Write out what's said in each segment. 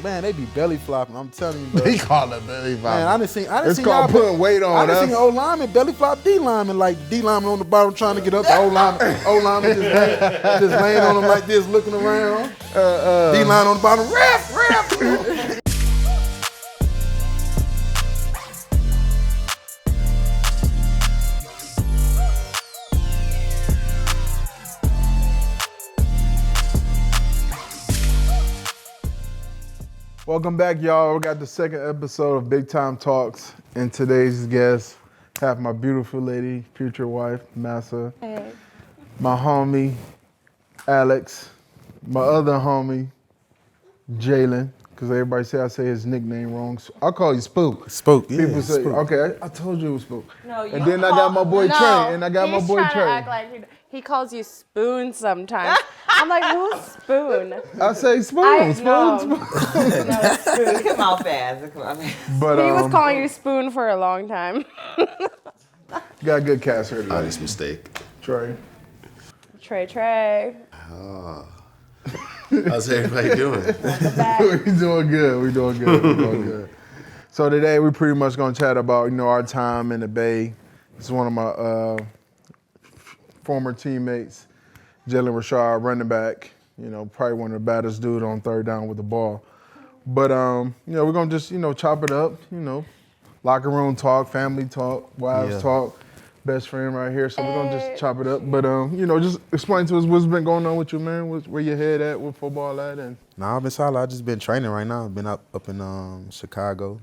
man, they be belly flopping. I'm telling you, bro. They call it belly flopping. Man, I done seen It's called putting weight on us. I done seen O-lineman belly flop D-lineman, like the D-lineman on the bottom trying to get up. The O-lineman just laying on him like this, looking around. D-line on the bottom, ref. Welcome back, y'all. We got the second episode of Big Time Talks, and today's guest have my beautiful lady, future wife, Massa. Hey. My homie, Alex. My other homie, Jalen, because everybody say I say his nickname wrong. So I'll call you Spook. Spook, yeah. People say, Spook. okay, I told you it was Spook. No, you and then I got my boy Trey, and I got my boy He's Trey. trying to act like he calls you Spoon sometimes. I'm like, who's Spoon? I say Spoon, Spoon. No, Spoon. Come on fast. But He was calling you Spoon for a long time. got a good cast here today. Honest mistake. Trey. Trey. How's everybody doing? We doing good. So today we pretty much gonna chat about, our time in the Bay. It's one of my former teammates, Jalen Rashard, running back. Probably one of the baddest dude on third down with the ball. But we're gonna just chop it up. Locker room talk, family talk, wives talk. Best friend right here, so we're gonna just chop it up. But just explain to us what's been going on with you, man. Where your head at with football at, and Nah, I've been solid. I just been training right now. I've been up in Chicago.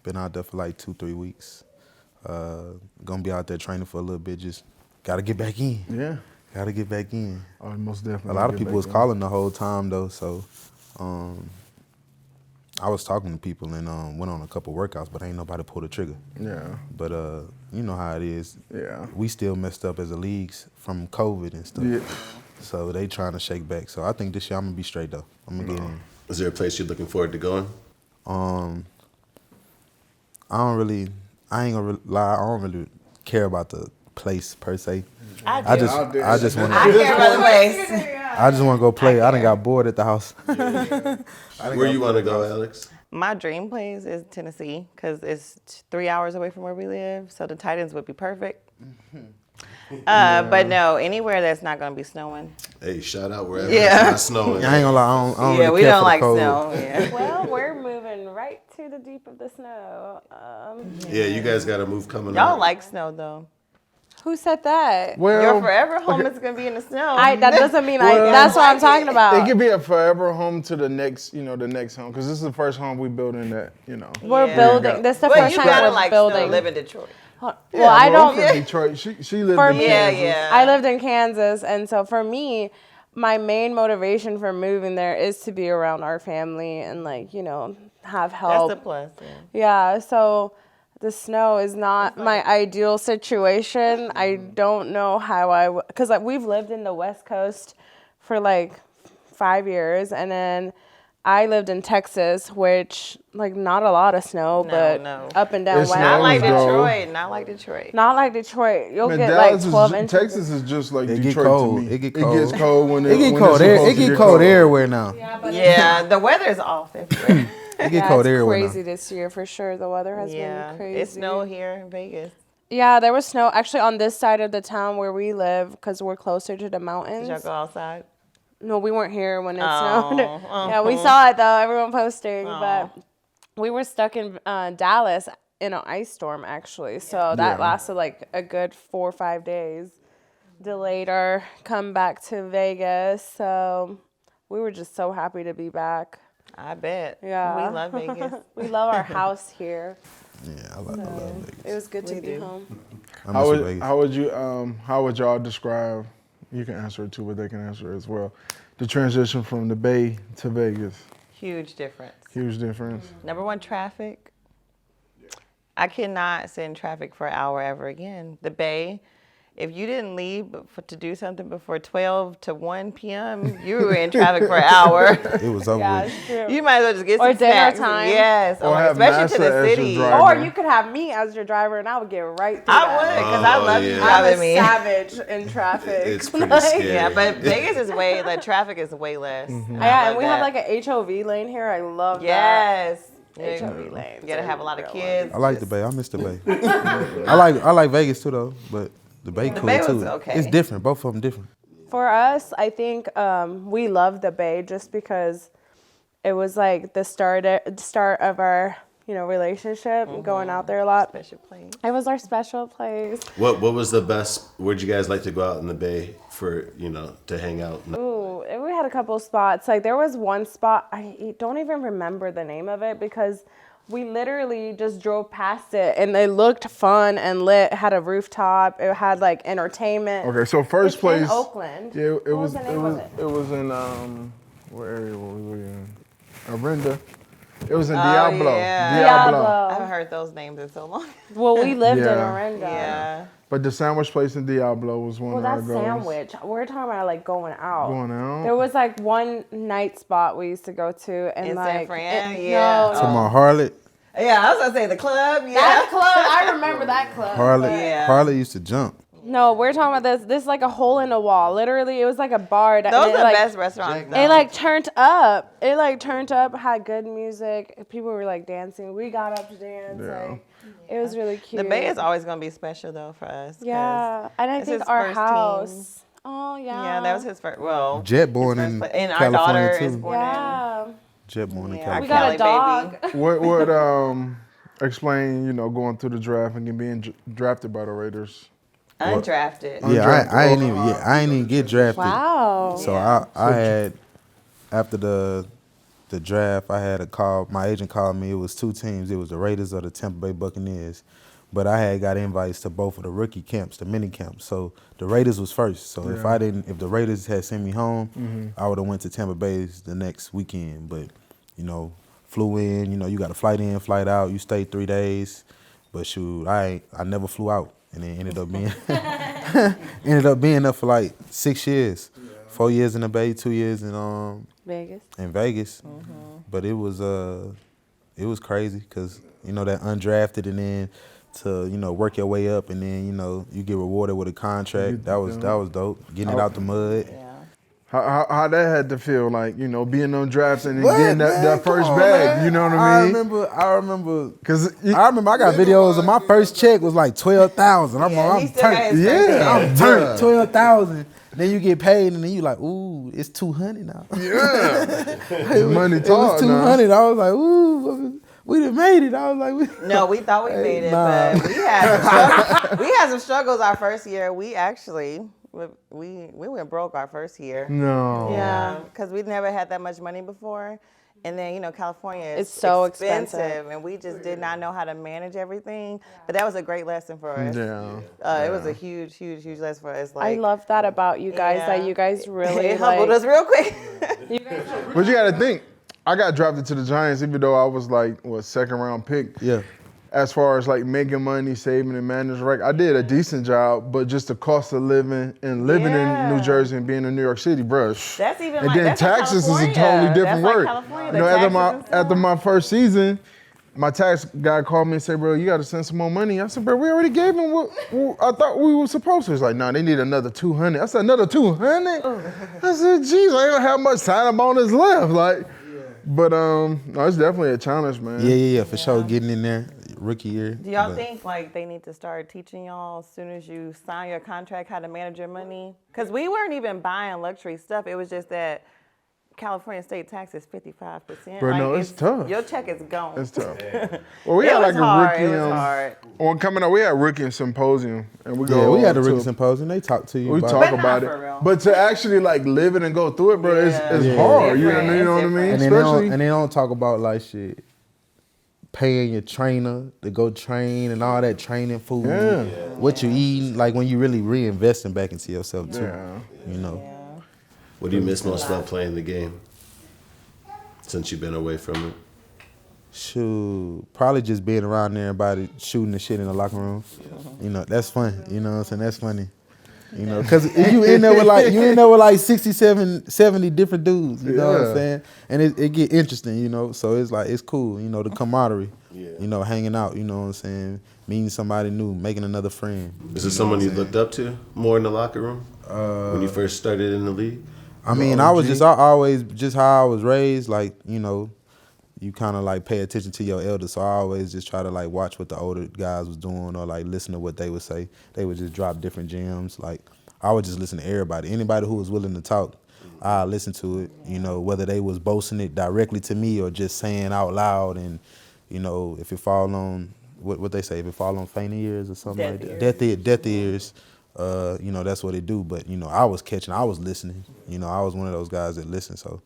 Been out there for like 2-3 weeks. Gonna be out there training for a little bit. Just gotta get back in. yeah. Gotta get back in. Oh, most definitely. A lot of people was calling the whole time though, so I was talking to people and went on a couple workouts, but ain't nobody pulled the trigger. Yeah. But you know how it is. Yeah. We still messed up as a league from COVID and stuff. Yeah. So they trying to shake back. So I think this year I'm gonna be straight though. I'm gonna get in. Is there a place you're looking forward to going? I ain't gonna lie, I don't really care about the place per se. I just want I care about the place. I just want to go play. I done got bored at the house. Where you want to go, Alex? My dream place is Tennessee because it's 3 hours away from where we live, so the Titans would be perfect. But no, anywhere that's not going to be snowing. Hey, shout out wherever it's not snowing. I ain't gonna lie, I don't really we care don't for like the cold. snow. Yeah. Well, we're moving right to the deep of the snow. Yeah, you guys got a move coming Y'all up. like snow though. Who said that? Well, Your forever home is going to be in the snow. That doesn't mean Well, that's what I'm talking about. it could be a forever home to the next, the next home, because this is the first home we building that, We're Yeah. building. This is the But first you time got to we're like building. snow, live in Detroit. Well, I don't. From Detroit. She lived For in me, Kansas. Yeah. I lived in Kansas, and so for me, my main motivation for moving there is to be around our family and have help. That's the plus. Yeah. Yeah, so the snow is not my ideal situation. I don't know how because we've lived in the West Coast for 5 years, and then I lived in Texas, which not a lot of snow, but no. up and down It's west. Not like Snows, though. Detroit. Not like Detroit. Not like Detroit. You'll Man, get Dallas 12 is, inches. Texas is just like It Detroit get cold. to me. It get cold. It gets cold when It get when cold. it's supposed It to get cold everywhere now. Yeah, the weather's off everywhere. It get cold it's everywhere crazy now. this year for sure. The weather has Yeah, been crazy. it snowed here in Vegas. Yeah, there was snow actually on this side of the town where we live because we're closer to the mountains. Did y'all go outside? No, we weren't here when it Oh, snowed. Yeah, we saw it though. Everyone posting, Oh. but we were stuck in Dallas in an ice storm actually. So that lasted a good 4 or 5 days. Delayed our comeback to Vegas. So we were just so happy to be back. I bet. Yeah, We love Vegas. We love our house here. Yeah, I love Vegas. It was good to We be do. home. I miss Vegas. How would y'all describe? You can answer it too, but they can answer it as well. The transition from the Bay to Vegas. Huge difference. Huge difference. Number one, traffic. I cannot sit in traffic for an hour ever again. The Bay if you didn't leave to do something before 12 to 1 p.m., you were in traffic for an hour. It was over Yeah, with. it's true. You might as well just get Or some dinner snacks. time. Yes, Or have especially to Massa the as your city. driver. Or you could have me as your driver, and I would get right through I that. would, because I love you yeah. I'm driving a me. savage in traffic. It's pretty Like- scary. Yeah, but Vegas is way, the traffic is way less. Yeah, and we have like an HOV lane here. I love that. Yes. HOV lane. You gotta have a lot of kids. I like the Bay. I miss the Bay. I like Vegas too though, but the Bay cool Bay was too. okay. It's different. Both of them different. For us, I think we love the Bay just because it was like the start of our relationship, going out there a lot. Special place. It was our special place. What was the best? Where'd you guys like to go out in the Bay for to hang out? Ooh, we had a couple spots. Like there was one spot, I don't even remember the name of it because we literally just drove past it and it looked fun and lit. It had a rooftop. It had like entertainment. Okay, so first It's place. in Oakland. Yeah, What was the name of it? It was in what area were we in? Arinda. It was in Oh, Diablo. yeah. Diablo. I haven't heard those names in so long. Well, we lived in Yeah. Orinda. Yeah. But the sandwich place in Diablo was one Well, of our that's goals. sandwich. We're talking about like going out. Going out? There was like one night spot we used to go to, and In San like Fran? it- Yeah. no, So my Harlot, Yeah, I was gonna say the club. Yeah. that club. I remember that club. Harlot, Yeah. Harlot used to jump. No, we're talking about this. This is like a hole in the wall. Literally, it was like a bar. That, Those and are it, the like, best restaurants. It like turned up. It like turned up. Had good music. People were like dancing. We got up to dance. Yeah. Like, it was really cute. The Bay is always gonna be special though for us. 'cause Yeah, and I it's think his our first house. Oh yeah. Yeah, that was his first. Well, Jet born in and our California daughter is too. born Yeah. Jet born in Yeah. We California. got a Cali dog. What explain going through the draft and being drafted by the Raiders? in undrafted. Yeah, I ain't even get drafted. Wow. So I had after the draft, I had a call. My agent called me. It was two teams. It was the Raiders or the Tampa Bay Buccaneers. But I had got invites to both of the rookie camps, the mini camps. So the Raiders was first. So if the Raiders had sent me home, I would have went to Tampa Bay the next weekend. But flew in. You got a flight in, flight out. You stayed 3 days. But shoot, I never flew out, and it ended up being there for like 6 years. 4 years in the Bay, 2 years in Vegas. Vegas. But it was crazy because that undrafted and then to work your way up and then you get rewarded with a contract. That was dope. Getting it out the mud. Yeah. How that had to feel like being undrafted and What, getting man? that first Come on, bag. man. You know what I mean? I remember. Because I got videos of my first check was like $12,000. Yeah, he I'm still got turned. his first check. I'm turned. 12,000. Then you get paid, and then you like, ooh, it's 200 now. money It was talk now. 200. I was like, ooh, we done made it. I was like, No, we thought we made it, nah. but we had some struggles our first year. We actually we went broke our first year. No. Yeah. Because we'd never had that much money before. And then, California is It's so expensive. and we just did not know how to manage everything. But that was a great lesson for us. Yeah. It was a huge lesson for us. I Like, love that about you guys. Yeah. That you guys really it humbled like, us real quick. You guys But you got to think, I got drafted to the Giants even though I was like, second round pick. yeah. As far as like making money, saving and managing, right? I did a decent job, but just the cost of living and living in New Jersey and being in New York City, bruh. That's even And like then that's like taxes is a California. totally different That's like word. California, You the know, taxes and after my first season, my tax guy called me and said, "Bro, you got to send some more money." I said, "Bro, we already gave him what I thought we were supposed to." He's like, "No, they need another 200." I said, "Another 200?" I said, "Geez, I don't have much sign-up bonus left." Like, but no, it's definitely a challenge, man. Yeah, for sure. Getting in there, rookie year. Do y'all But think like they need to start teaching y'all as soon as you sign your contract how to manage your money? Because we weren't even buying luxury stuff. It was just that California state tax is 55%. Bro, no, it's tough. Your check is gone. It's tough. Well, we It had was like a hard. rookie. It was hard. On coming up, we had rookie symposium, and we go. yeah, we had a to- rookie symposium. They talk to you. We about talk it. But not about for it, real. but to actually like live it and go through it, bro, Yeah. it's Yeah. hard. You Different. know what I mean? And then Especially they don't talk about like shit, paying your trainer to go train and all that training food, Yeah. what you eating, like when you really reinvesting back into yourself too. Yeah. What do you miss most about playing the game? Since you've been away from it. Shoot, probably just being around there, everybody shooting the shit in the locker room. That's fun. You know what I'm saying? That's funny. You know, because you in there with like 67, 70 different dudes. You know what I'm saying? And it get interesting. You know, so it's like it's cool. You know, the camaraderie. Yeah. You know, hanging out. You know what I'm saying? Meeting somebody new, making another friend. Is there someone you looked up to more in the locker room when you first started in the league? I mean, I always just how I was raised. Like, you know, you kind of like pay attention to your elders. So I always just try to like watch what the older guys was doing or like listen to what they would say. They would just drop different gems. Like I would just listen to everybody. Anybody who was willing to talk, I listen to it. You know, whether they was boasting it directly to me or just saying out loud. And you know, if it fall on what they say, if it fall on faint ears or something like that, deaf ears. You know, that's what it do. But you know, I was listening. You know, I was one of those guys that listened. So.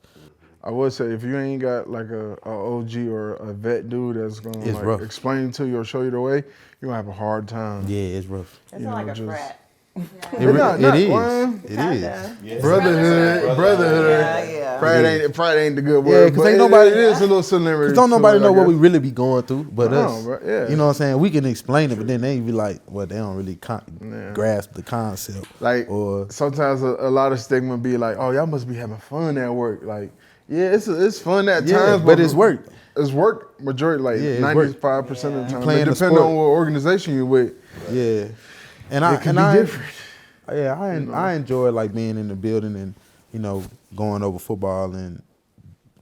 I would say if you ain't got like a OG or a vet dude that's gonna like explain to you or show you the way, you're gonna have a hard time. Yeah, it's rough. It's not like a frat. It is. Brotherhood. Yeah. Pride ain't the good word. Yeah, because ain't nobody. It is a little similar. Because don't nobody know what we really be going through, but us. Bro, yeah. You know what I'm saying? We can explain it, but then they be like, well, they don't really grasp the concept. Like, or sometimes a lot of stigma be like, oh, y'all must be having fun at work. Like, yeah, it's fun at times, but it's work. It's work majority, like 95% of the time. Playing it depends on what organization you with. Yeah, and it can be different. Yeah, I enjoy like being in the building and you know going over football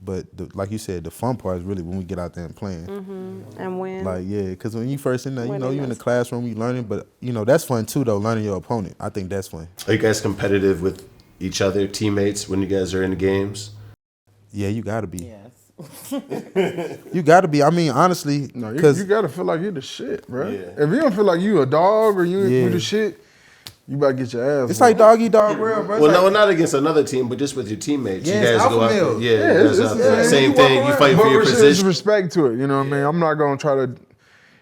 but like you said, the fun part is really when we get out there and playing. Mm-hmm. And win. Like because when you first in there, you know you in the classroom, you learning, but you know that's fun too though, learning your opponent. I think that's fun. Are you guys competitive with each other, teammates, when you guys are in the games? Yeah, you gotta be. Yes. You gotta be. I mean, honestly, no, you gotta feel like you the shit, bro. Yeah. If you don't feel like you a dog or you the shit, you about to get your ass. It's like dog eat dog world, bro. Well, no, not against another team, but just with your teammates. Yeah, you guys go out there. Yeah, same thing. You fight for your position. There's respect to it. You know what I mean? I'm not gonna try to.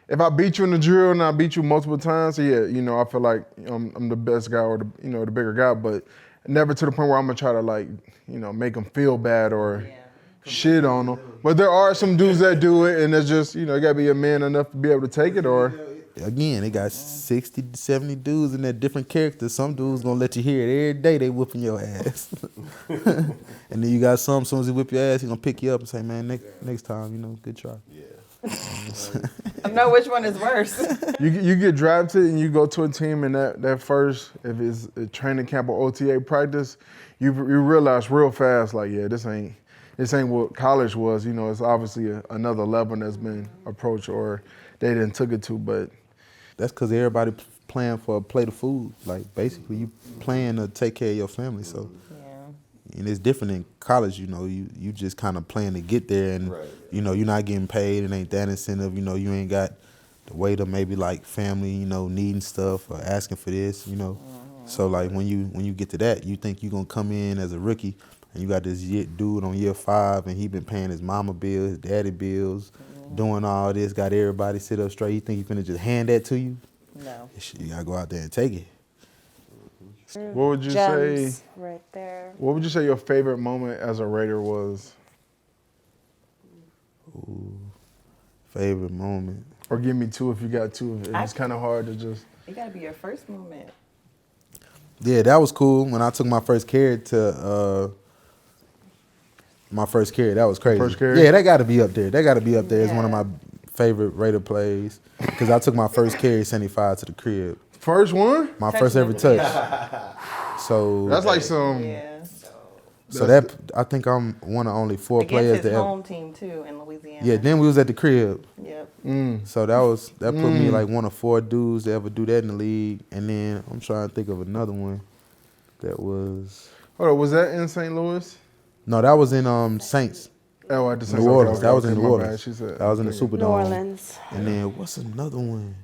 If I beat you in the drill and I beat you multiple times, yeah, you know, I feel like I'm the best guy or the bigger guy, but never to the point where I'm gonna try to like, you know, make them feel bad or shit on them. But there are some dudes that do it, and it's just, you know, you gotta be a man enough to be able to take it. Or again, they got 60 to 70 dudes in that different characters. Some dudes gonna let you hear it every day. They whooping your ass, and then you got some. As soon as he whip your ass, he gonna pick you up and say, "Man, next time, you know, good try." Yeah. I know which one is worse. You get drafted and you go to a team, and that first, if it's a training camp or OTA practice, you realize real fast, like, yeah, this ain't what college was. You know, it's obviously another level that's been approached or they didn't took it to. But that's because everybody playing for a plate of food. Like basically, you playing to take care of your family. So. And it's different in college, you know, you just kind of playing to get there and, you know, you're not getting paid. It ain't that incentive. You know, you ain't got the weight of maybe like family, you know, needing stuff or asking for this, you know. So like when you get to that, you think you're going to come in as a rookie and you got this dude on year 5 and he been paying his mama bills, his daddy bills, doing all this, got everybody sit up straight. You think he's going to just hand that to you? No. You got to go out there and take it. What would you say? Right there. What would you say your favorite moment as a Raider was? Ooh, favorite moment. Or give me 2 if you got 2. It's kind of hard to just. It got to be your first moment. Yeah, that was cool. When I took my first carry to that was crazy. First carry? Yeah, that got to be up there. It's one of my favorite Raider plays because I took my first carry 75 to the crib. First one? My first ever touch. So that's like some. Yeah. So that I think I'm one of only 4 players that home team too in Louisiana. Yeah, then we was at the crib. Yep. So that put me like one of 4 dudes to ever do that in the league. And then I'm trying to think of another one that was. Hold on, was that in St. Louis? No, that was in Saints. Oh, at the Saints. New Orleans. Okay, That was in okay, New my Orleans. bad. She said, That was in the Superdome. New Orleans. And then what's another one?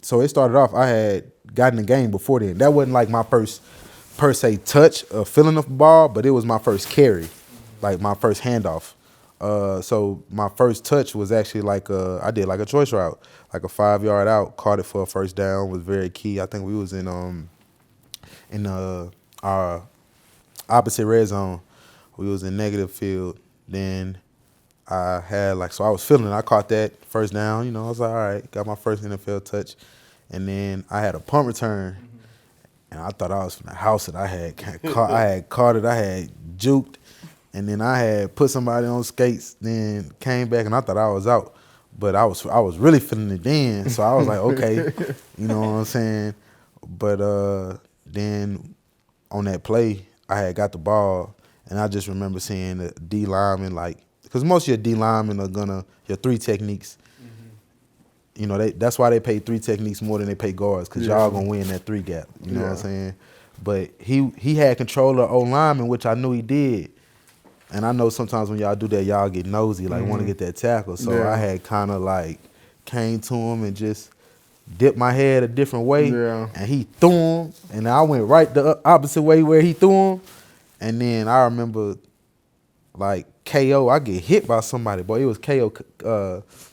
So it started off, I had gotten the game before then. That wasn't like my first, per se, touch or feeling of the ball, but it was my first carry, like my first handoff. So my first touch was actually like I did like a choice route, like a 5-yard out, caught it for a first down, was very key. I think we was in our opposite red zone. We was in negative field. Then I had so I was feeling it. I caught that first down. You know, I was like, all right, got my first NFL touch. And then I had a punt return. and I thought I was from the house that I had caught. I had caught it. I had juked, and then I had put somebody on skates. Then came back, and I thought I was out, but I was really feeling it then. So I was like, okay, you know what I'm saying. But then on that play, I had got the ball, and I just remember seeing the D lineman, like, because most of your D linemen are gonna your 3 techniques. You know, that's why they pay 3 techniques more than they pay guards, because y'all gonna win that 3 gap. You know what I'm saying? But he had control of the O-lineman, which I knew he did. And I know sometimes when y'all do that, y'all get nosy, like want to get that tackle. So I had kind of like came to him and just dipped my head a different way. Yeah. And he threw him, and I went right the opposite way where he threw him. And then I remember, like, KO, I get hit by somebody. Boy, it was KO.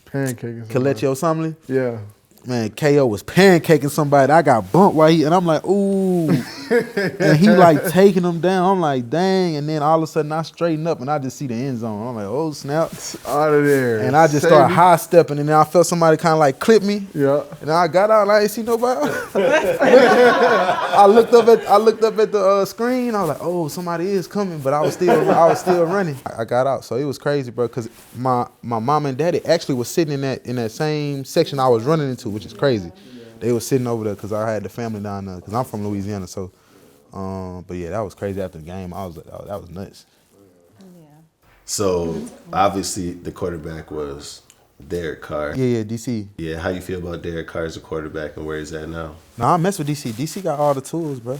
Pancake. Kelechi Osamle. Yeah. Man, KO was pancaking somebody. I got bumped while and I'm like, ooh. And he like taking him down. I'm like, dang. And then all of a sudden I straighten up and I just see the end zone. I'm like, oh, snap. Out of there. And I just started high stepping, and then I felt somebody kind of like clip me. Yeah. And I got out and I ain't see nobody. I looked up at the screen. I was like, oh, somebody is coming, but I was still running. I got out, so it was crazy, bro. Cause my mom and daddy actually was sitting in that same section I was running into, which is crazy. They were sitting over there because I had the family down there. Cause I'm from Louisiana, so. But yeah, that was crazy after the game. I was like, oh, that was nuts. So obviously the quarterback was Derek Carr. Yeah, DC. Yeah, how you feel about Derek Carr as a quarterback and where he's at now? No, I mess with DC. DC got all the tools, bro.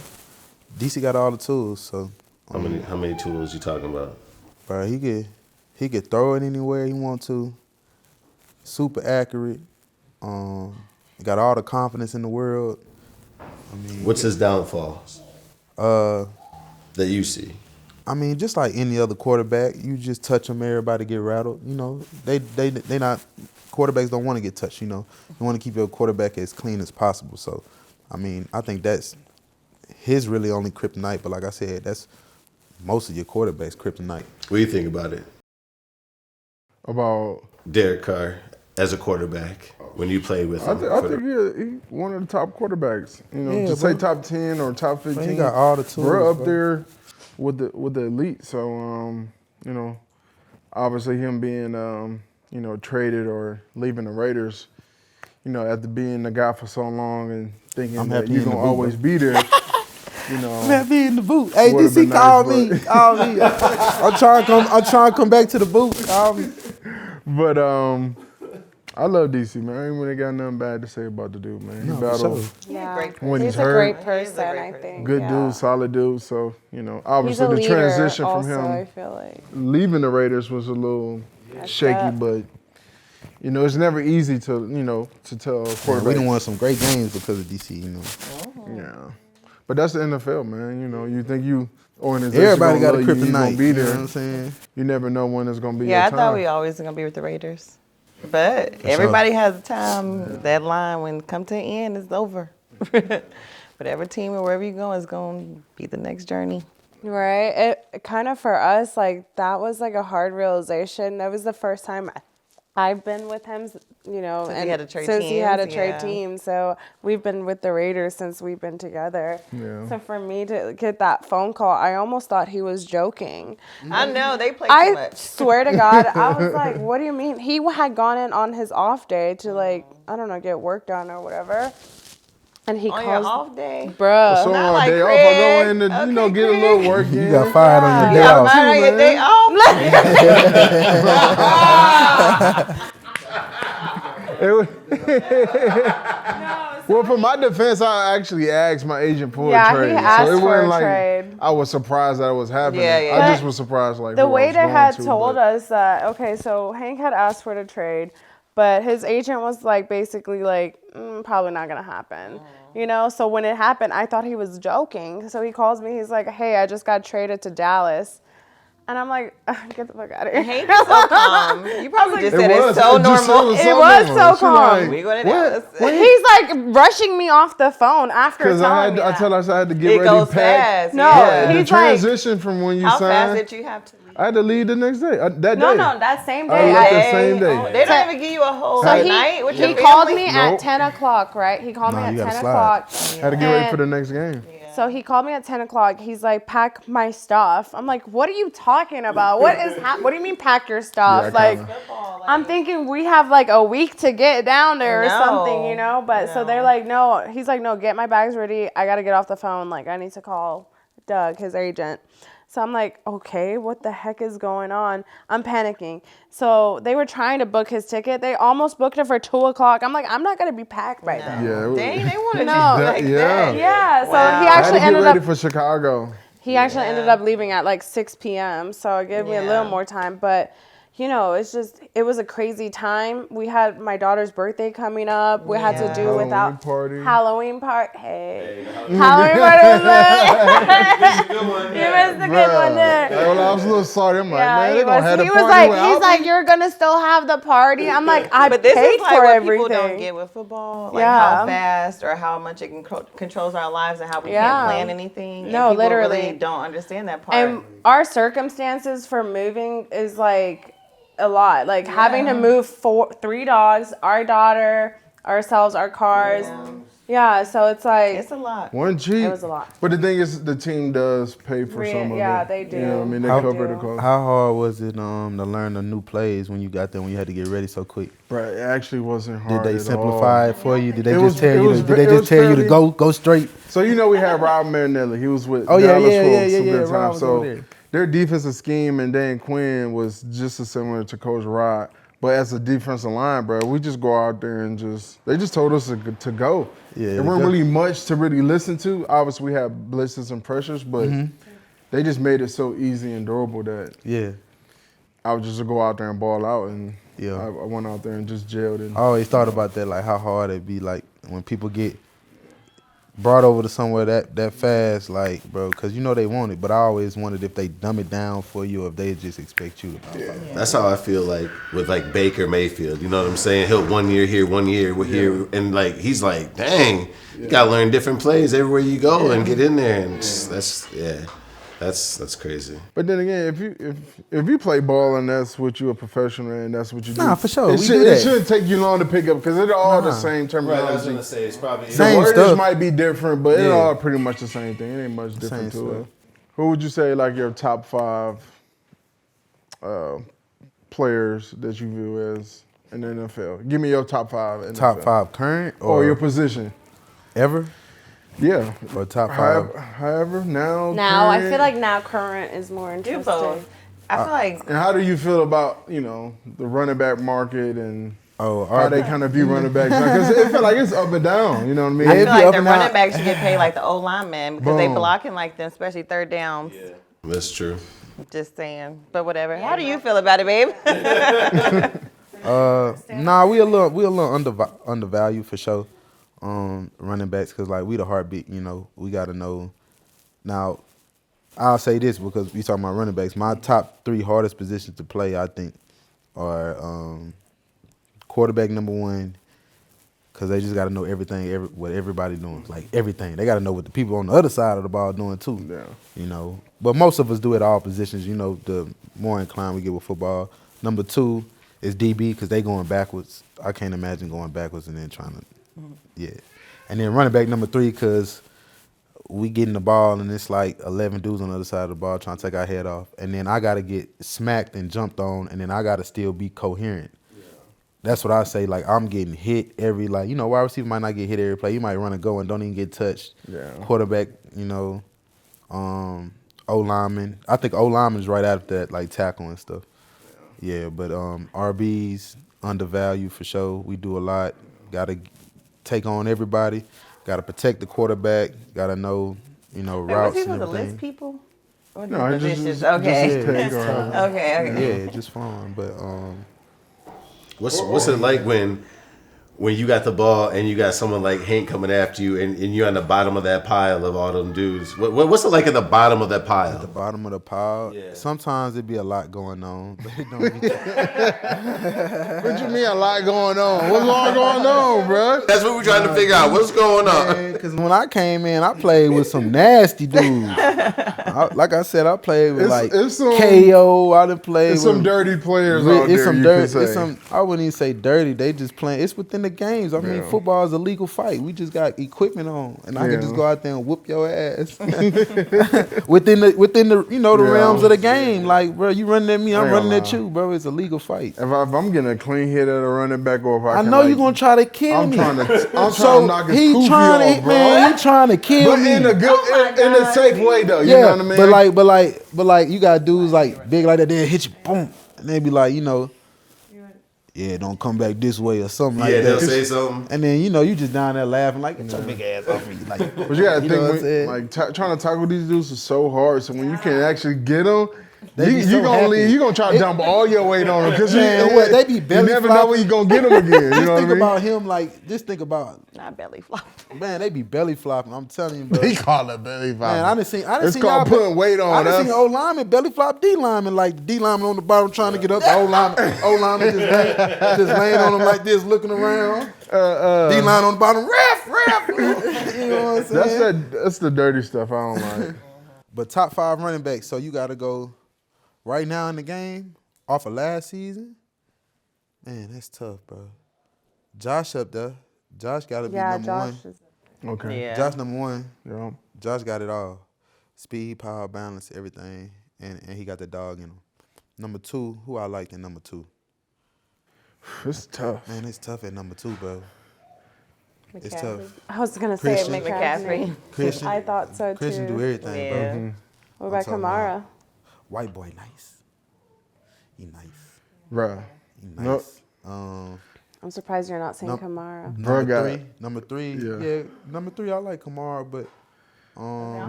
DC got all the tools, so. How many tools you talking about? Bro, he could throw it anywhere he want to. Super accurate. Got all the confidence in the world. I mean, What's his downfalls that you see? I mean, just like any other quarterback, you just touch them, everybody get rattled. You know, they not, quarterbacks don't want to get touched, you know. You want to keep your quarterback as clean as possible. So, I mean, I think that's his really only kryptonite. But like I said, that's most of your quarterbacks' kryptonite. What do you think about it? About Derek Carr as a quarterback when you played with him? I think he's one of the top quarterbacks. You know, Yeah, to say bro. top 10 or top 15. He got all the tools. We're up bro. there with the elite. So, you know, obviously him being, you know, traded or leaving the Raiders, you know, after being the guy for so long and thinking I'm that happy you're in the going to boot, always bro. be there, you know. I'm happy in the boot. Hey, Would've DC, been call nice, me. Call me. I'm trying to come back to the boot. Call me. But I love DC, man. I ain't really got nothing bad to say about the dude, man. He No, for battled. sure. Yeah. When he's he's a hurt. great He's a person, great I person. think. Good yeah. dude, solid dude. So, you know, He's obviously a the leader transition also, from him I feel like. leaving the Raiders was a little shaky, up. but, you know, it's never easy to, you know, to tell a Man, quarterback. we done won some great games because of DC, you know. Yeah. But that's the NFL, man. You know, you think you organization Everybody got a gonna love you, you gonna kryptonite. be You know there. what I'm saying? You never know when it's gonna be Yeah, I your time. thought we always gonna be with the Raiders, but everybody has a time. That line when come to the end, it's over. Whatever team or wherever you go is gonna be the next journey. Right. It kind of for us, like that was like a hard realization. That was the first time I've been with him, you know, Since he and had to trade since he had a teams, trade yeah. team. So we've been with the Raiders since we've been together. Yeah. So for me to get that phone call, I almost thought he was joking. I know they play too I much. swear to God, I was like, what do you mean? He had gone in on his off day to like, I don't know, get work done or whatever. And he On your calls, off day. bruh. So Not on a like day off, I go Craig. in to, you know, Okay, get a little Craig. work in. You got fired on your You day got off. mine on your day off. It was- well, for my defense, I actually asked my agent for Yeah, a trade. he asked so it for wasn't a like trade. I was surprised that it was happening. Yeah, yeah. I just was surprised like The who I was waiter going had to, told but- us that, okay, so Hank had asked for the trade, but his agent was like basically like, probably not going to happen. You know, so when it happened, I thought he was joking. So he calls me, he's like, hey, I just got traded to Dallas. And I'm like, get the fuck out of here. Hank's so calm. You probably just said was. it's so It just normal. was It so was normal. so She calm. like, We going to what? Dallas. He's like rushing me off the phone after Because telling me I that. told her I had to get It ready, goes pack. fast. No, yeah. The he's like, transition from when you How fast signed, did you have to leave? I had to leave the next day. That no, day. that same I day. left the same day. Oh, they don't even give you a whole So night with your he called family? me Nope. at 10 o'clock, right? He called Nah, me you at gotta 10 slide. o'clock. Had to get ready for And the next game. So he called me at 10 o'clock. He's like, pack my stuff. I'm like, what are you talking about? What do you mean pack your stuff? Yeah, like, kinda. I'm thinking we have like a week to get down there or something, you know? But so they're like, no. He's like, no, get my bags ready. I got to get off the phone. Like, I need to call Doug, his agent. So I'm like, okay, what the heck is going on? I'm panicking. So they were trying to book his ticket. They almost booked it for 2 o'clock. I'm like, I'm not going to be packed by then. Yeah. Dang, they wanted No. you like Yeah. that. Yeah, so Wow. he I had to actually get ended ready up for Chicago. He actually ended up leaving at like 6 p.m. So it gave me a little Yeah. more time. But, you know, it was a crazy time. We had my daughter's birthday coming up. We had to do Halloween without party. Halloween party. Hey. Halloween party was lit. You missed a good one there. Well, I was a little sorry. I'm like, Yeah, man, he they're going to have the was party like, without he's me? like, you're gonna still have the party. I'm like, I But this paid is like for what everything. people don't get with football, like Yeah. how fast or how much it controls our lives and how we Yeah. can't plan anything. No, and people literally. really don't understand that part. And our circumstances for moving is like a lot. Like having to move 3 dogs, our daughter, ourselves, our cars. Yeah, so it's like it's a lot. One cheap. It was a lot. But the thing is, the team does pay for some of it. Yeah, they do. You know what I mean? They How- cover the cost. How hard was it to learn the new plays when you got there when you had to get ready so quick? But it actually wasn't Did hard they at simplify all. it for you? Did they It just was- tell it you? was Did they it just was tell you to fairly- go straight? So you know we had Rob Marinelli. He was with Oh, yeah, Dallas yeah, for yeah, some yeah, good Rob time. was So over there. their defensive scheme and Dan Quinn was just as similar to Coach Rod. But as a defensive line, bro, we just go out there and they just told us to go. Yeah, There weren't go. really much to really listen to. Obviously, we had blitzes and pressures, but they just made it so easy and durable that Yeah. I would just go out there and ball out. And Yeah. I went out there and just jailed it. I always thought about that, like how hard it'd be, like when people get brought over to somewhere that fast, like, bro, because you know they want it. But I always wondered if they dumb it down for you or if they just expect you to. Yeah. That's how I feel like with like Baker Mayfield. You know what I'm saying? He'll 1 year here, 1 year here, and like he's like, dang, you gotta learn different plays everywhere you go and get in there, and that's crazy. But then again, if you play ball and that's what you're a professional and that's what you do, Nah, for sure, It, we should, do that. it shouldn't take you long to pick up because it's all the same terminology. say. It's probably The Same wordage stuff. might be different, but it's Yeah. all pretty much the same thing. It ain't much different Same to it. stuff. Who would you say like your top 5 players that you view as in the NFL? Give me your top 5. In Top NFL. 5 current Or your position. ever Yeah. or top 5? However, now. Now I current. feel like now current is more Do interesting. both. I feel like And how do you feel about the running back market and Oh, how they kind of view running backs? Because it feel like it's up and down. You know what I mean? I Yeah, feel if you like up the and running out- backs should get paid like the old linemen because they Boom. blocking like them, especially third downs. That's true. Just saying. But whatever. How do you feel about it, babe? Nah, we a little undervalued for sure. Running backs, because like we the heartbeat. We got to know. Now, I'll say this because we talking about running backs. My top 3 hardest positions to play, I think, are quarterback number 1, because they just got to know everything, what everybody doing, like everything. They got to know what the people on the other side of the ball doing too. Yeah. But most of us do it all positions. The more inclined we get with football. Number 2 is DB, because they going backwards. I can't imagine going backwards and then trying to, yeah. And then running back number 3, because we getting the ball and it's like 11 dudes on the other side of the ball trying to take our head off. And then I got to get smacked and jumped on, and then I got to still be coherent. That's what I say. Like, I'm getting hit every, wide receiver might not get hit every play. You might run and go and don't even get touched. Yeah. Quarterback, O-lineman. I think O-lineman's right after that, like tackle and stuff. Yeah, but RBs, undervalued for sure. We do a lot. Got to take on everybody. Got to protect the quarterback. Got to know, Wait, routes was he and supposed to list everything. people? Or No, just it positions? just Okay. take or- Okay. Yeah, just fun. But What's it like when you got the ball and you got someone like Hank coming after you and you're on the bottom of that pile of all them dudes? What's it like at the bottom of that pile? the bottom of the pile, Yeah. sometimes it be a lot going on. But it don't be What you mean a lot going on? What's all going on, bro? That's what we're trying to figure out. What's going on? Man, because when I came in, I played with some nasty dudes. Like I said, I played with It's some- KO. I done played It's with some dirty players It's out there. some You dirt. can say. It's some. I wouldn't even say dirty. They just playing. It's within the games. I mean, football is a legal fight. We just got equipment on, and I can just go out there and whoop your ass within the the realms of the game. Like, bro, you running at me, I'm running at you, bro. It's a legal fight. If I'm getting a clean hit at a running back, or if I I can, know like, you're gonna try to kill I'm me. trying to So knock his he poofy trying to, off, bro. man. He trying to kill But me. in a good, in a safe way though. You know what I mean? But like, you got dudes like big like that. They hit you, boom, and they be like, yeah, don't come back this way or something like Yeah, that. they'll say something. And then you just down there laughing like, get your big ass off me. Like, But you gotta know what I'm think, saying? like trying to tackle these dudes is so hard. So when you can actually get them, They be you so gonna happy. leave. You gonna try to dump all your weight on them because Man, what, they be belly you never know flopping. when you gonna get them again. You Just know what I think mean? about him like, just think about, Not belly flop. man, they be belly flopping. I'm telling you, bro. They call it belly flop. Man, I done seen It's y'all called putting weight on. I done seen That's- O lineman belly flop D lineman, like the D lineman on the bottom trying to get up. The O lineman just laying on him like this, looking around. D line on the bottom, ref. You know what I'm saying? That's the dirty stuff I don't like. But top 5 running backs, so you got to go right now in the game off of last season. Man, that's tough, bro. Josh up there. Josh got to be number Josh one. is. Okay. Yeah. Josh number one. Yeah. Josh got it all. Speed, power, balance, everything. And he got the dog in him. Number 2, who I liked in number 2? It's tough. Man, it's tough at number 2, bro. It's McCaffrey. tough. I was gonna say Christian. McCaffrey. Christian. I thought so too. Christian do everything, Yeah. bro. What about talking Kamara? White boy, nice. He nice. Bruh. He Nope. nice. I'm surprised you're not saying Nope. Kamara. Bruh got Number three. Yeah. Yeah. Number 3, I like Kamara, but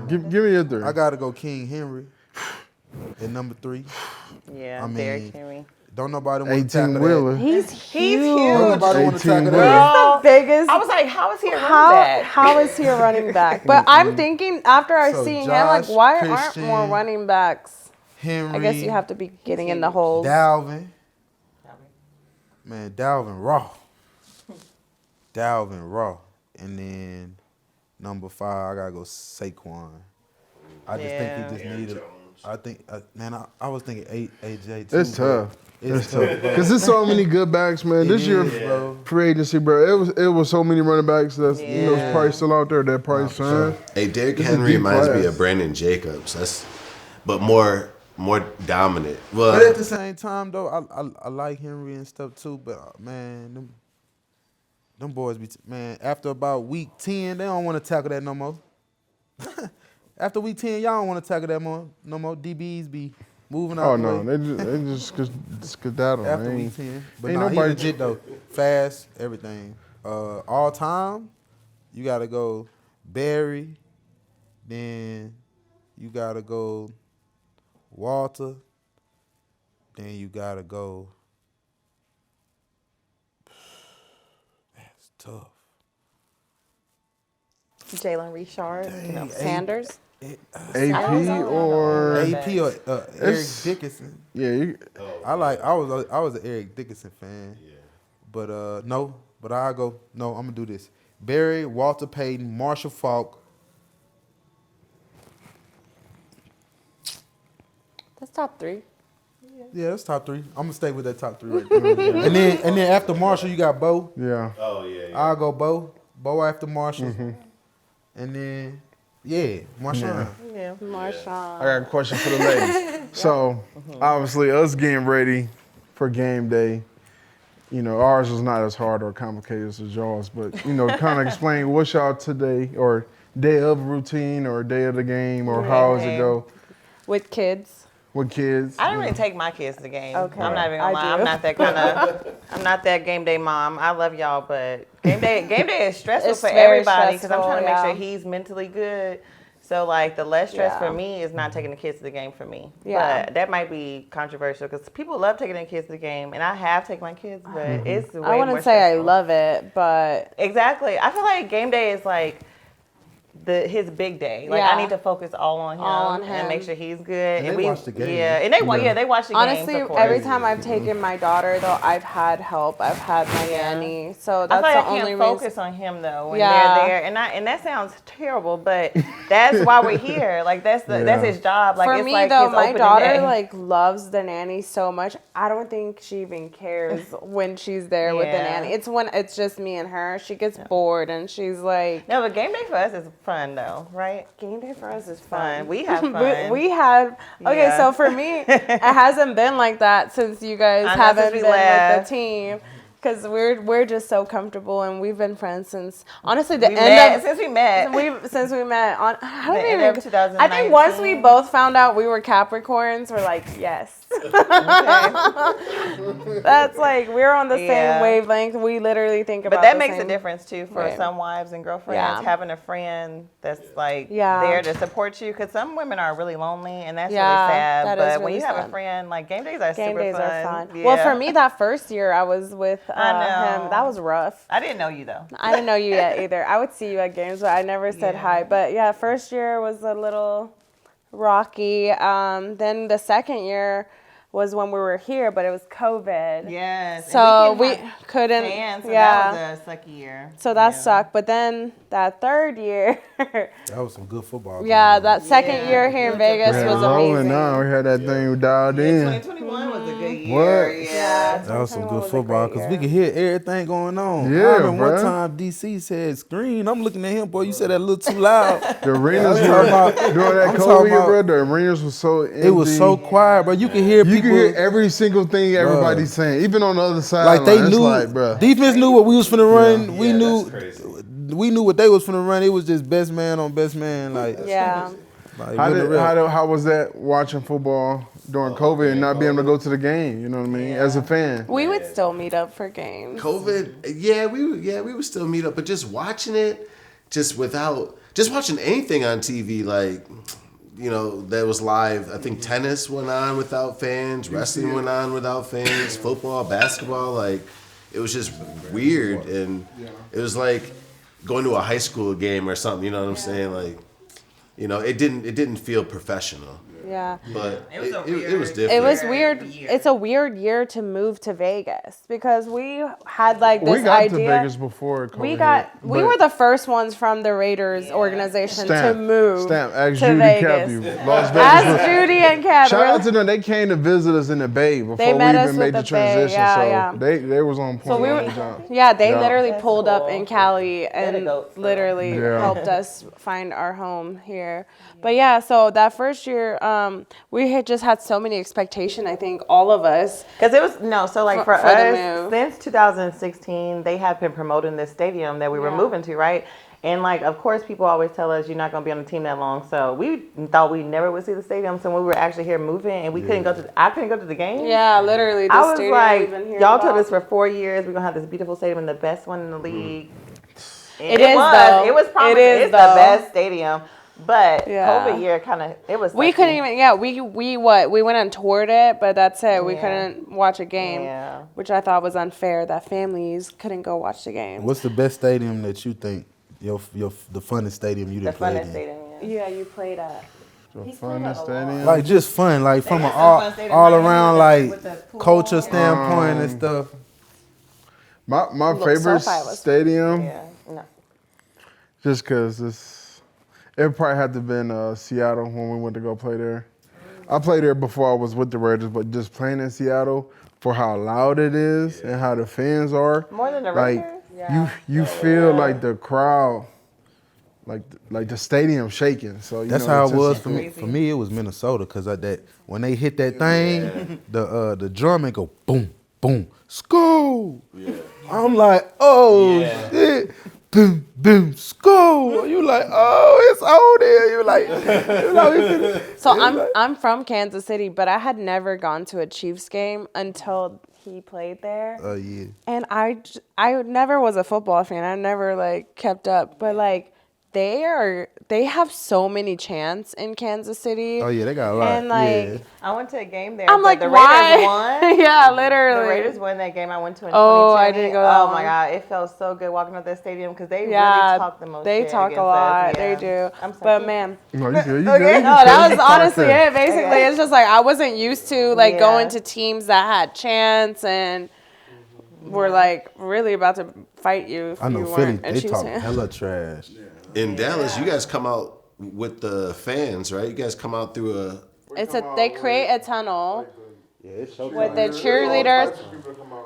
Give me your 3. I gotta go King Henry at number 3. Yeah, I mean, Derrick Henry. Don't nobody want to 18 tackle that. wheeler. He's He's huge. Don't huge. nobody want to 18 tackle wheeler. that. The biggest. I was like, how is he a running How back? how is he a running back? But I'm thinking after I So seeing him, like, Josh, why aren't Christian, more running backs? Henry. I guess you have to be getting in the holes. Dalvin. Man, Dalvin Raw. Dalvin Raw. And then number 5, I gotta go Saquon. I just think he just needed. I think, I was thinking AJ too. It's tough. It's tough, bro. Cause there's so many good backs, man. This year, bro. free agency, bro. It was so many running backs that's probably still out there. That price signed. Hey, Derrick This is Henry deep reminds me class. of Brandon Jacobs. But more dominant. Well, But at the same time, though, I like Henry and stuff too. But man, them boys be man. After about week 10, they don't want to tackle that no more. After week 10, y'all don't want to tackle that no more. DBs be moving out. Oh the no, way. they just skedaddle. After man. week 10, but ain't nah, he nobody- legit though. Fast, everything. All time, you gotta go Barry. Then you gotta go Walter. Then you gotta go. That's tough. Jalen Richard. Dang, Sanders. AP or AP or Eric It's- Dickinson. yeah, I was an Eric Dickinson fan. Yeah. But no, but I go no. I'm gonna do this. Barry, Walter Payton, Marshall Faulk. That's top 3. Yeah, that's top 3. I'm gonna stay with that top 3 right there. and then after Marshall, you got Bo. yeah. oh yeah. I'll go Bo. Bo after Marshall. Mm-hmm. And then Marshawn. Yeah. Marshawn. I got a question for the ladies. So obviously, us getting ready for game day. You know, ours was not as hard or complicated as y'all's, but kind of explain what's y'all today or day of routine or day of the game or how does it go With kids. with kids. I didn't really take my kids to the game. Okay. I'm not even I gonna lie. do. I'm not that kind of. I'm not that game day mom. I love y'all, but game day is stressful It's for very everybody because I'm trying to make stressful, sure yeah. he's mentally good. So like the less stress Yeah. for me is not taking the kids to the game for me. Yeah. But that might be controversial because people love taking their kids to the game, and I have taken my kids, but it's way I wouldn't more say I stressful. love it, but Exactly. I feel like game day is like his big day. Like Yeah. I need to focus all on him and make sure he's good. And they watch the game. Yeah, and they watch the Honestly, games. every time I've taken my daughter, though, I've had help. I've had my nanny. So I that's feel like the I only can't reason. focus on him though when Yeah. they're there, and that sounds terrible, but that's why we're here. Like that's his job. Like For it's me, like though, his my opening daughter day. like loves the nanny so much. I don't think she even cares when she's there with the Yeah. nanny. It's when it's just me and her. She gets bored and she's like, No, but game day for us is fun though, right? game day for us is fun. We have fun. we had okay. Yeah. So for me, it hasn't been like that since you guys I know, haven't since we been with left. the team. Because we're just so comfortable and we've been friends since honestly the Since we met. since we met on I don't The even end of 2019. I think once we both found out we were Capricorns, we're like, yes. That's like we're on the Yeah. same wavelength. We literally think about But that the makes same. a difference too for Right. some wives and girlfriends, Yeah. having a friend that's like Yeah. there to support you. Because some women are really lonely, and that's Yeah, really sad. that but is when really you have a sad. friend, like game days are Game super days fun. are fun. Yeah. Well, for me, that first year I was with I know. him. That was rough. I didn't know you though. I didn't know you yet either. I would see you at games, but I never said hi. But yeah, first year was a little rocky. Then the second year was when we were here, but it was COVID. Yes. So and we have couldn't. fans, so yeah. that was a sucky year. So that Yeah. sucked. But then that third year, That was some good football. yeah, games. that second year here in Vegas We had was rolling amazing. now. We had that thing dialed in. 2021 was a good year. What? Yeah. That was some 2021 good was a football great because we year. could hear everything going on. Yeah, I remember bruh. one time DC said screen. I'm looking at him, boy. You said that a little too loud. The arenas I'm were talking about- during that I'm COVID talking year, about- bro. The arenas was so empty. It was so quiet, bro. You could hear You people. could hear every single thing everybody's saying, even on the other side. like they it's knew. like, bro. Defense knew what we was finna run. We Yeah, knew. that's crazy. We knew what they was finna run. It was just best man on best man. Like, Yeah. like How with the rep. how was that watching football during COVID and not being able to go to the game? You know what I mean? As a fan, We would still meet up for games. COVID, we would still meet up, but just watching it, just watching anything on TV, like, you know, that was live. I think tennis went on without fans, wrestling went on without fans, football, basketball, like, it was just weird, and it was like going to a high school game or something. You know what I'm saying? Like, you know, it didn't feel professional. Yeah. But It was a it was weird- different. It was Weird weird. year. It's a weird year to move to Vegas because we had like this we got idea. to Vegas before COVID. we but were the first ones from the Raiders organization to move Ask to Judy Vegas. Capu. Las Vegas. Ask Judy and Cap. Shout out to them. They came to visit us in the Bay before we met us even with made the the Bay. transition. Yeah, so yeah. they was on point. So we on were, the job. yeah, they Yeah. literally That's pulled up cool. in Cali the and goats, though. literally Yeah. helped us find our home here. But yeah, so that first year, we had just had so many expectations. I think all of us. Because it was so like for For the us move. since 2016 they have been promoting this stadium that we were Yeah. moving to, right? And like of course people always tell us you're not going to be on the team that long, so we thought we never would see the stadium. So when we were actually here moving and we couldn't go to I couldn't go to the game. Yeah, literally. The I was stadium like, we've been hearing y'all told about. us for 4 years we're gonna have this beautiful stadium and the best one in the league. And It is, though. It was promising. It is, It's the though. best stadium. But Yeah. COVID year kind of it was. We sucky. couldn't even. Yeah, we went and toured it, but that's it. We Yeah. couldn't watch a game, Yeah. which I thought was unfair that families couldn't go watch the game. What's the best stadium that you think the funnest stadium you The done played funnest in? stadium. Yeah. Yeah, you played at. The He's played funnest at a lot. stadium. Like just fun, like from an got some fun stadium all right here around with the like pool. culture standpoint and stuff. My Look, favorite SoFi was- stadium, Yeah. No. just because it probably had to have been Seattle when we went to go play there. I played there before I was with the Raiders, but just playing in Seattle for how loud it is and how the fans are. More than the like Raiders? you feel like the crowd, like the stadium shaking. So you That's know, how it's it just was a- for me. For me, it was Minnesota because that when they hit that thing, the drum and go boom, boom, score. I'm like, oh shit, boom, boom, score. You like, oh, it's on there. You like, So I'm from Kansas City, but I had never gone to a Chiefs game until he played there. oh yeah. And I never was a football fan. I never like kept up, but like they have so many chants in Kansas City. Oh yeah, they got a lot. And like yeah. I went to a game there. I'm but like, the why? Raiders won. Yeah, literally. The Raiders won that game I went to in 2020. Oh, I didn't go that Oh my one. God, it felt so good walking up that stadium because they Yeah, really talk the most. they shit talk a against lot. us. They Yeah. do. I'm sorry. But man, No, you good. You Okay. good. no, that was honestly it. Basically, Okay. it's just like I wasn't used to like Yeah. going to teams that had chants and were like really about to fight you if I know you Philly. weren't. They talk hella trash. In Dallas, you guys come out with the fans, right? You guys come out through a. They create a tunnel Yeah, it's so with the cheerleaders.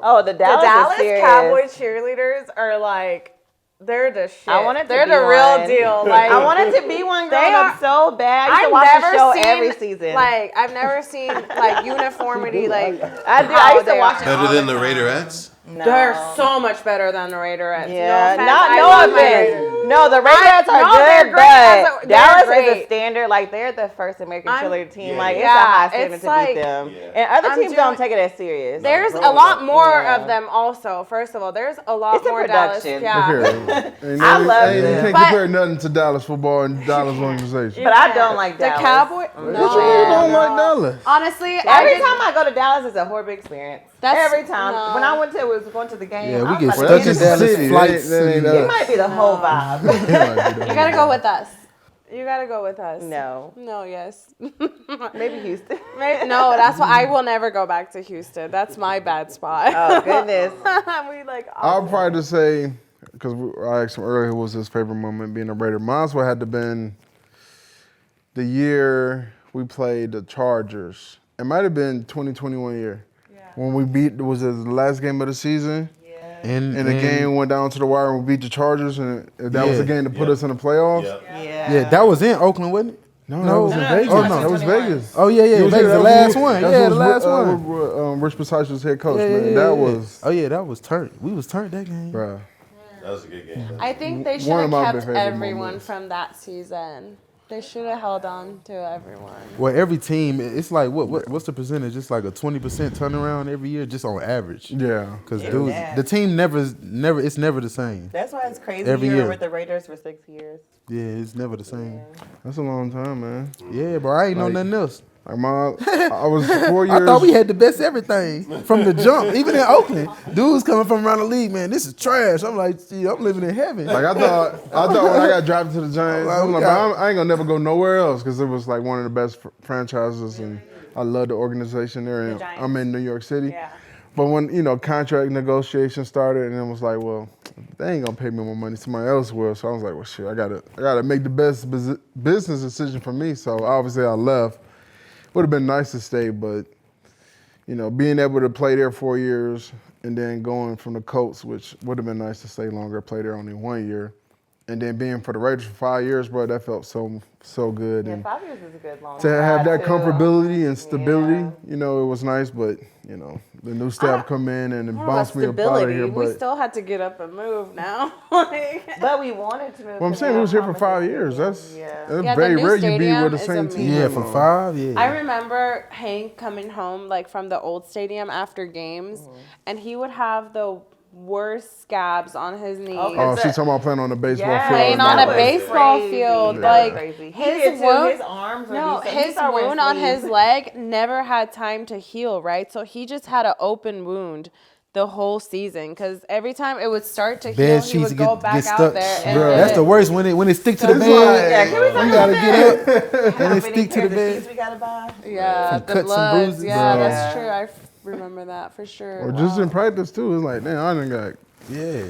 Oh, the The Dallas, Dallas is serious. Cowboy cheerleaders are like they're the shit. I wanted to they're be the real one. deal. Like I wanted to be one growing They up are- so bad. I used to I've watch never the show seen every season. Like I've never seen like uniformity like I do. I how used to they watch are. it. Better all than the the time. Raiderettes? No. They're so much better than the Raiderettes. Yeah, no offense. not I no love my offense. Raiders. No, the Raiderettes are no, they're good, great as but a- they're Dallas is great. a standard. Like they're the first American I'm- cheerleader team. Yeah, Like yeah. it's a high Yeah, standard it's to like- beat them. Yeah. And other I'm teams don't doing- take it as serious. There's growing a lot up, more yeah. of them also. First of all, there's a lot It's a more Dallas. production. Yeah. I love You them. can't But- compare nothing to Dallas football and Dallas organization. But I don't like The Dallas. Cowboy. What you don't like Dallas? Honestly, Every time I go to Dallas, it's a horrible experience. That's- Every time. no. When I went to was going to the game. Yeah, we I'm get about to stuck That's in just it. the Dallas city. flights. That ain't It us. might be the whole vibe. You gotta go with us. You gotta go with us. No. No. Yes. Maybe Houston. No, that's why I will never go back to Houston. That's my bad spot. Oh, goodness. we like. I'll probably just say, because I asked him earlier who was his favorite moment being a Raider. Mine's would have to been the year we played the Chargers. It might have been 2021 year. When we beat, was it the last game of the season? And And the game went down to the wire and we beat the Chargers, and that was the Yeah. game to put us in the playoffs. Yeah, that was in Oakland, wasn't it? No, that was in Vegas. Oh, no. That was Vegas. Oh yeah, You was Vegas, here, the that was last when- one. that Yeah, was the last one. Rich Bisaccia was head coach, Yeah, man. yeah, That yeah. was, Oh yeah, that was turned. We was turned that game. bruh. That was a good game. I think they should One have of my kept favorite everyone moments. from that season. They should have held on to everyone. Well, every team, it's like what's the percentage? It's like a 20% turnaround every year, just on average. Yeah. Because Yeah. dudes, the team never, it's never the same. That's why it's crazy. Every You were year. with the Raiders for 6 years. Yeah, it's never the same. That's a long time, man. Yeah, bro, I ain't know Like- nothing else. Like I was 4 years. I thought we had the best everything from the jump. Even in Oakland, dudes coming from around the league, man, this is trash. I'm like, gee, I'm living in heaven. Like I thought when I got drafted to the Giants, Like, I'm we like, got- I ain't gonna never go nowhere else because it was like one of the best franchises, and I love the organization there. And Giants. I'm in New York City. Yeah. But when contract negotiations started, and it was like, well, they ain't gonna pay me more money. Somebody else will. So I was like, well, shit, I gotta make the best business decision for me. So obviously I left. Would have been nice to stay, but being able to play there 4 years and then going from the Colts, which would have been nice to stay longer, play there only 1 year, and then being for the Raiders for 5 years, bro, that felt so good. Yeah, And 5 years is a good long to have that ride, too. comfortability and stability, Yeah. it was nice, but the new staff come in and it What about bounced me up out of stability? here. We But still had to get up and move now. Like, But we wanted to move. well, I'm to saying we was here for 5 promises. years. That's Yeah. Yeah, the very new rare you be stadium with the is same team. amazing. Yeah, for 5, yeah. I remember Hank coming home like from the old stadium after games, and he would have the worst scabs on his knees. Oh, she's talking about playing on the baseball Yeah, field. Playing on that a was baseball crazy. field, That like was crazy. He his did too. wound- His arms were No, decent. He his started wearing wound on his sleeves. leg never had time to heal, right? So he just had an open wound the whole season because every time it would start to heal, Bed he sheets would go get back stuck. out there. And Bro, then That's the worst when it stick to the It's bed. like- Yeah, can we talk You about gotta that? get up How and it many stick to the pairs of bed. shoes we gotta buy? Yeah, From the cuts and bloods. bruises. Yeah, Bro. that's true. I remember that for sure. Or just in practice too. It's like, damn, I done got. Yeah.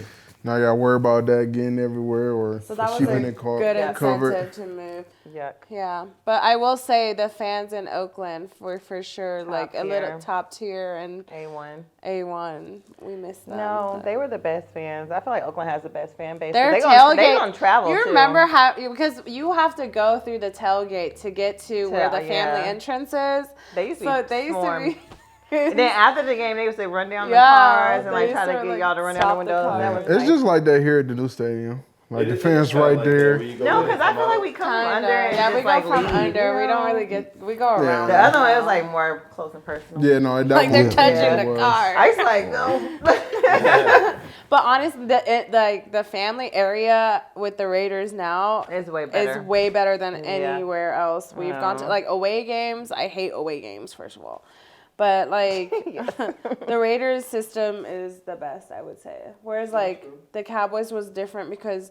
Now I got to worry about that getting everywhere or So that was keeping a it good incentive covered. to move. Yuck. Yeah, but I will say the fans in Oakland were for sure like a little tier. top tier and A1. A1. We miss them. No, but- they were the best fans. I feel like Oakland has the best fan base. Their They tailgate. gonna travel. You too. remember how because you have to go through the tailgate to get to where the family yeah. entrance is. They used to So be they used to swarmed. be. And then after the game, they used to run down the Yeah, cars and they like used try to to, get like, y'all to run down stop the the windows. cars. That was It's nice. just like that here at the new stadium. Like the fans right there. No, because I feel like we come from Kinda. under and Yeah, just we go like from leave. under. We don't really get. We go around. The other one it was like more close and personal. Yeah, no, that Like they're was- touching that the was. car. I used to like no. But honestly, the family area with the Raiders now It's way better. is way better than Yeah. anywhere else we've gone to. Like away games, I hate away games first of all, but like the Raiders system is the best, I would say. Whereas like the Cowboys was different because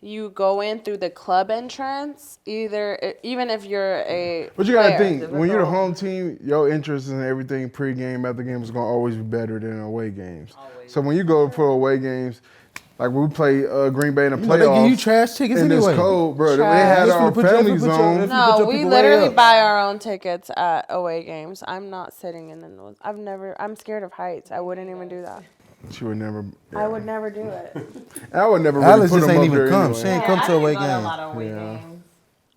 you go in through the club entrance, even if you're a But you gotta player. think, when you're the home team, your interest in everything pre-game, after game is gonna always be better than away games. So when you go for away games, like we play Green Bay in the You know, playoffs, they give you trash tickets and it's anyway. cold, bro. They Trash. had Just our put your- family put your- zone. No, your we people way literally up. buy our own tickets at away games. I'm not sitting in those. I'm scared of heights. I wouldn't even do that. She would never. I would never do it. I would never really Alice put just them ain't up even there come. anyway. She ain't come to away I didn't go to a games. lot of away Yeah. games.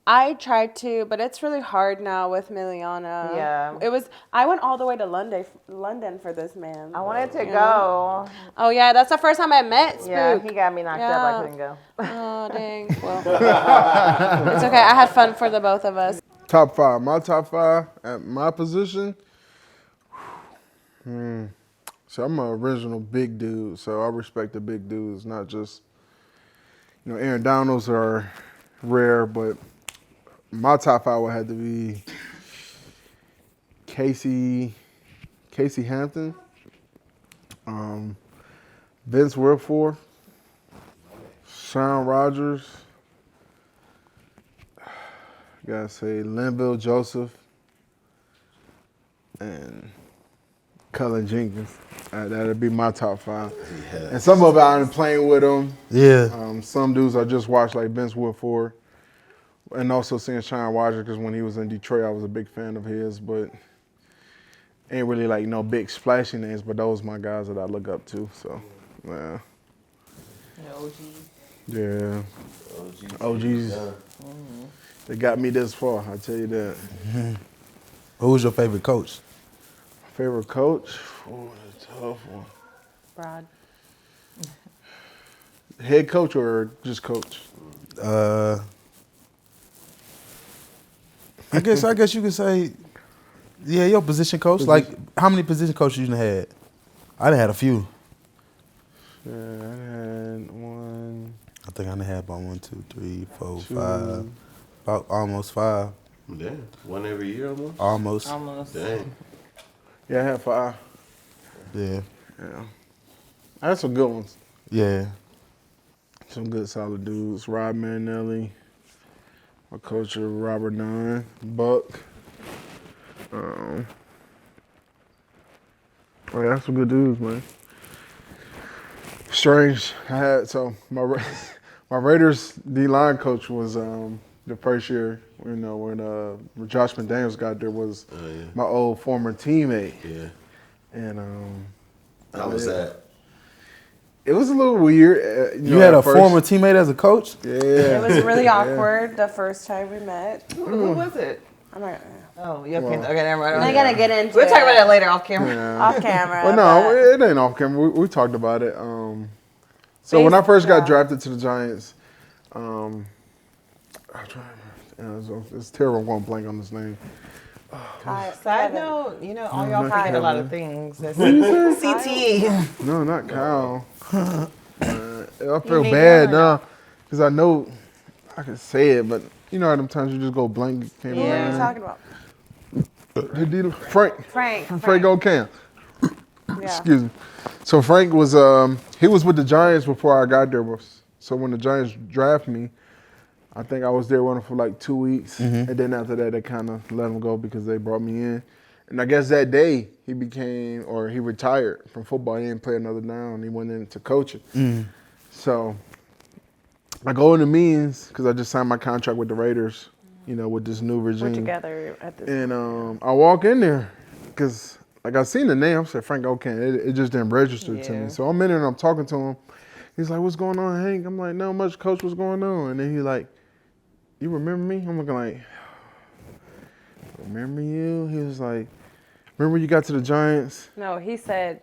I tried to, but it's really hard now with Miliana. Yeah. I went all the way to London for this man. I wanted to You go. Oh yeah, that's the first time I met Spook. Yeah, he got me knocked up. Yeah. I couldn't go. Oh dang. Well, it's okay. I had fun for the both of us. Top five. My top five at my position. So I'm an original big dude, so I respect the big dudes, not just, Aaron Donalds are rare, but my top five would have to be Casey Hampton, Vince Wilfork, Shawn Rogers, gotta say Linville Joseph, and Cullen Jenkins. That'd be my top five. Yeah. And some of it I'm playing with them. Yeah. Some dudes I just watched, like Vince Wilfork, and also seeing Shawn Rogers, because when he was in Detroit, I was a big fan of his, but ain't really like no big splashy names, but those my guys that I look up to. So, yeah. Yeah. OGs. They got me this far, I tell you that. Who was your favorite coach? Favorite coach? Oh, that's a tough one. Brad. Head coach or just coach? I guess you could say, yeah, your position coach. Like, how many position coaches you done had? I done had a few. Yeah, I had one. I think I done had about 1, 2, 3, 4, 5. About almost 5. Yeah, one every year Almost. Dang. Yeah, I had 5. Yeah. Yeah. I had some good ones. Yeah. Some good solid dudes. Rob Marinelli, my coach Robert Nunn, Buck. Oh yeah, some good dudes, man. Strange. My Raiders D-line coach was the first year, when Josh McDaniels got there, was my old former teammate. Yeah. And How was that? it was a little weird. You had at a first. former teammate as a coach? Yeah. It was really awkward the first time we met. Who was it? I'm not. Oh, you okay? Okay, never mind. I'm gonna get into We'll it talk about that later off camera. off camera. Well, no, it ain't off camera. We talked about it. So when I first got drafted to the Giants, it's terrible. I'm going blank on this name. Side note, all y'all forget a lot of things. CTE. No, not Kyle. I feel bad now because I know I can say it, but you know how sometimes you just go blank. Can't What are you remember. talking about? Frank O'Cam. Yeah. Excuse me. So Frank was he was with the Giants before I got there. So when the Giants drafted me, I think I was there with him for like 2 weeks, and then after that they kind of let him go because they brought me in. And I guess that day he retired from football. He didn't play another down. He went into coaching. So I go into meetings because I just signed my contract with the Raiders, with this new regime. We're together at this. And I walk in there because, I seen the name. I said, Frank O'Cam. It just didn't register to me. So I'm in there and I'm talking to him. He's like, what's going on, Hank? I'm like, no much, coach, what's going on? And then he's like, you remember me? I'm looking like, remember you? He was like, remember you got to the Giants? No, he said,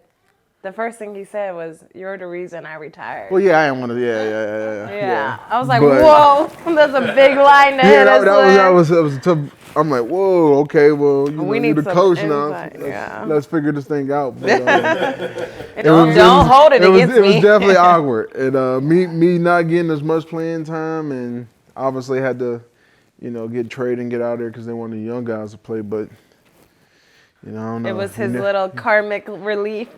the first thing he said was, "You're the reason I retired." Well, yeah, I am one of yeah. Yeah. I was like, But- whoa, that's a big line to Yeah, hit us that with. was a tough. I'm like, whoa, okay, well, you know, We you're need the some coach now. insight, yeah. Let's figure this thing out. But, Don't hold it against It was me. definitely awkward, and me not getting as much playing time, and obviously had to, you know, get traded and get out of there because they wanted young guys to play. But you know, I don't know. It was his little karmic relief.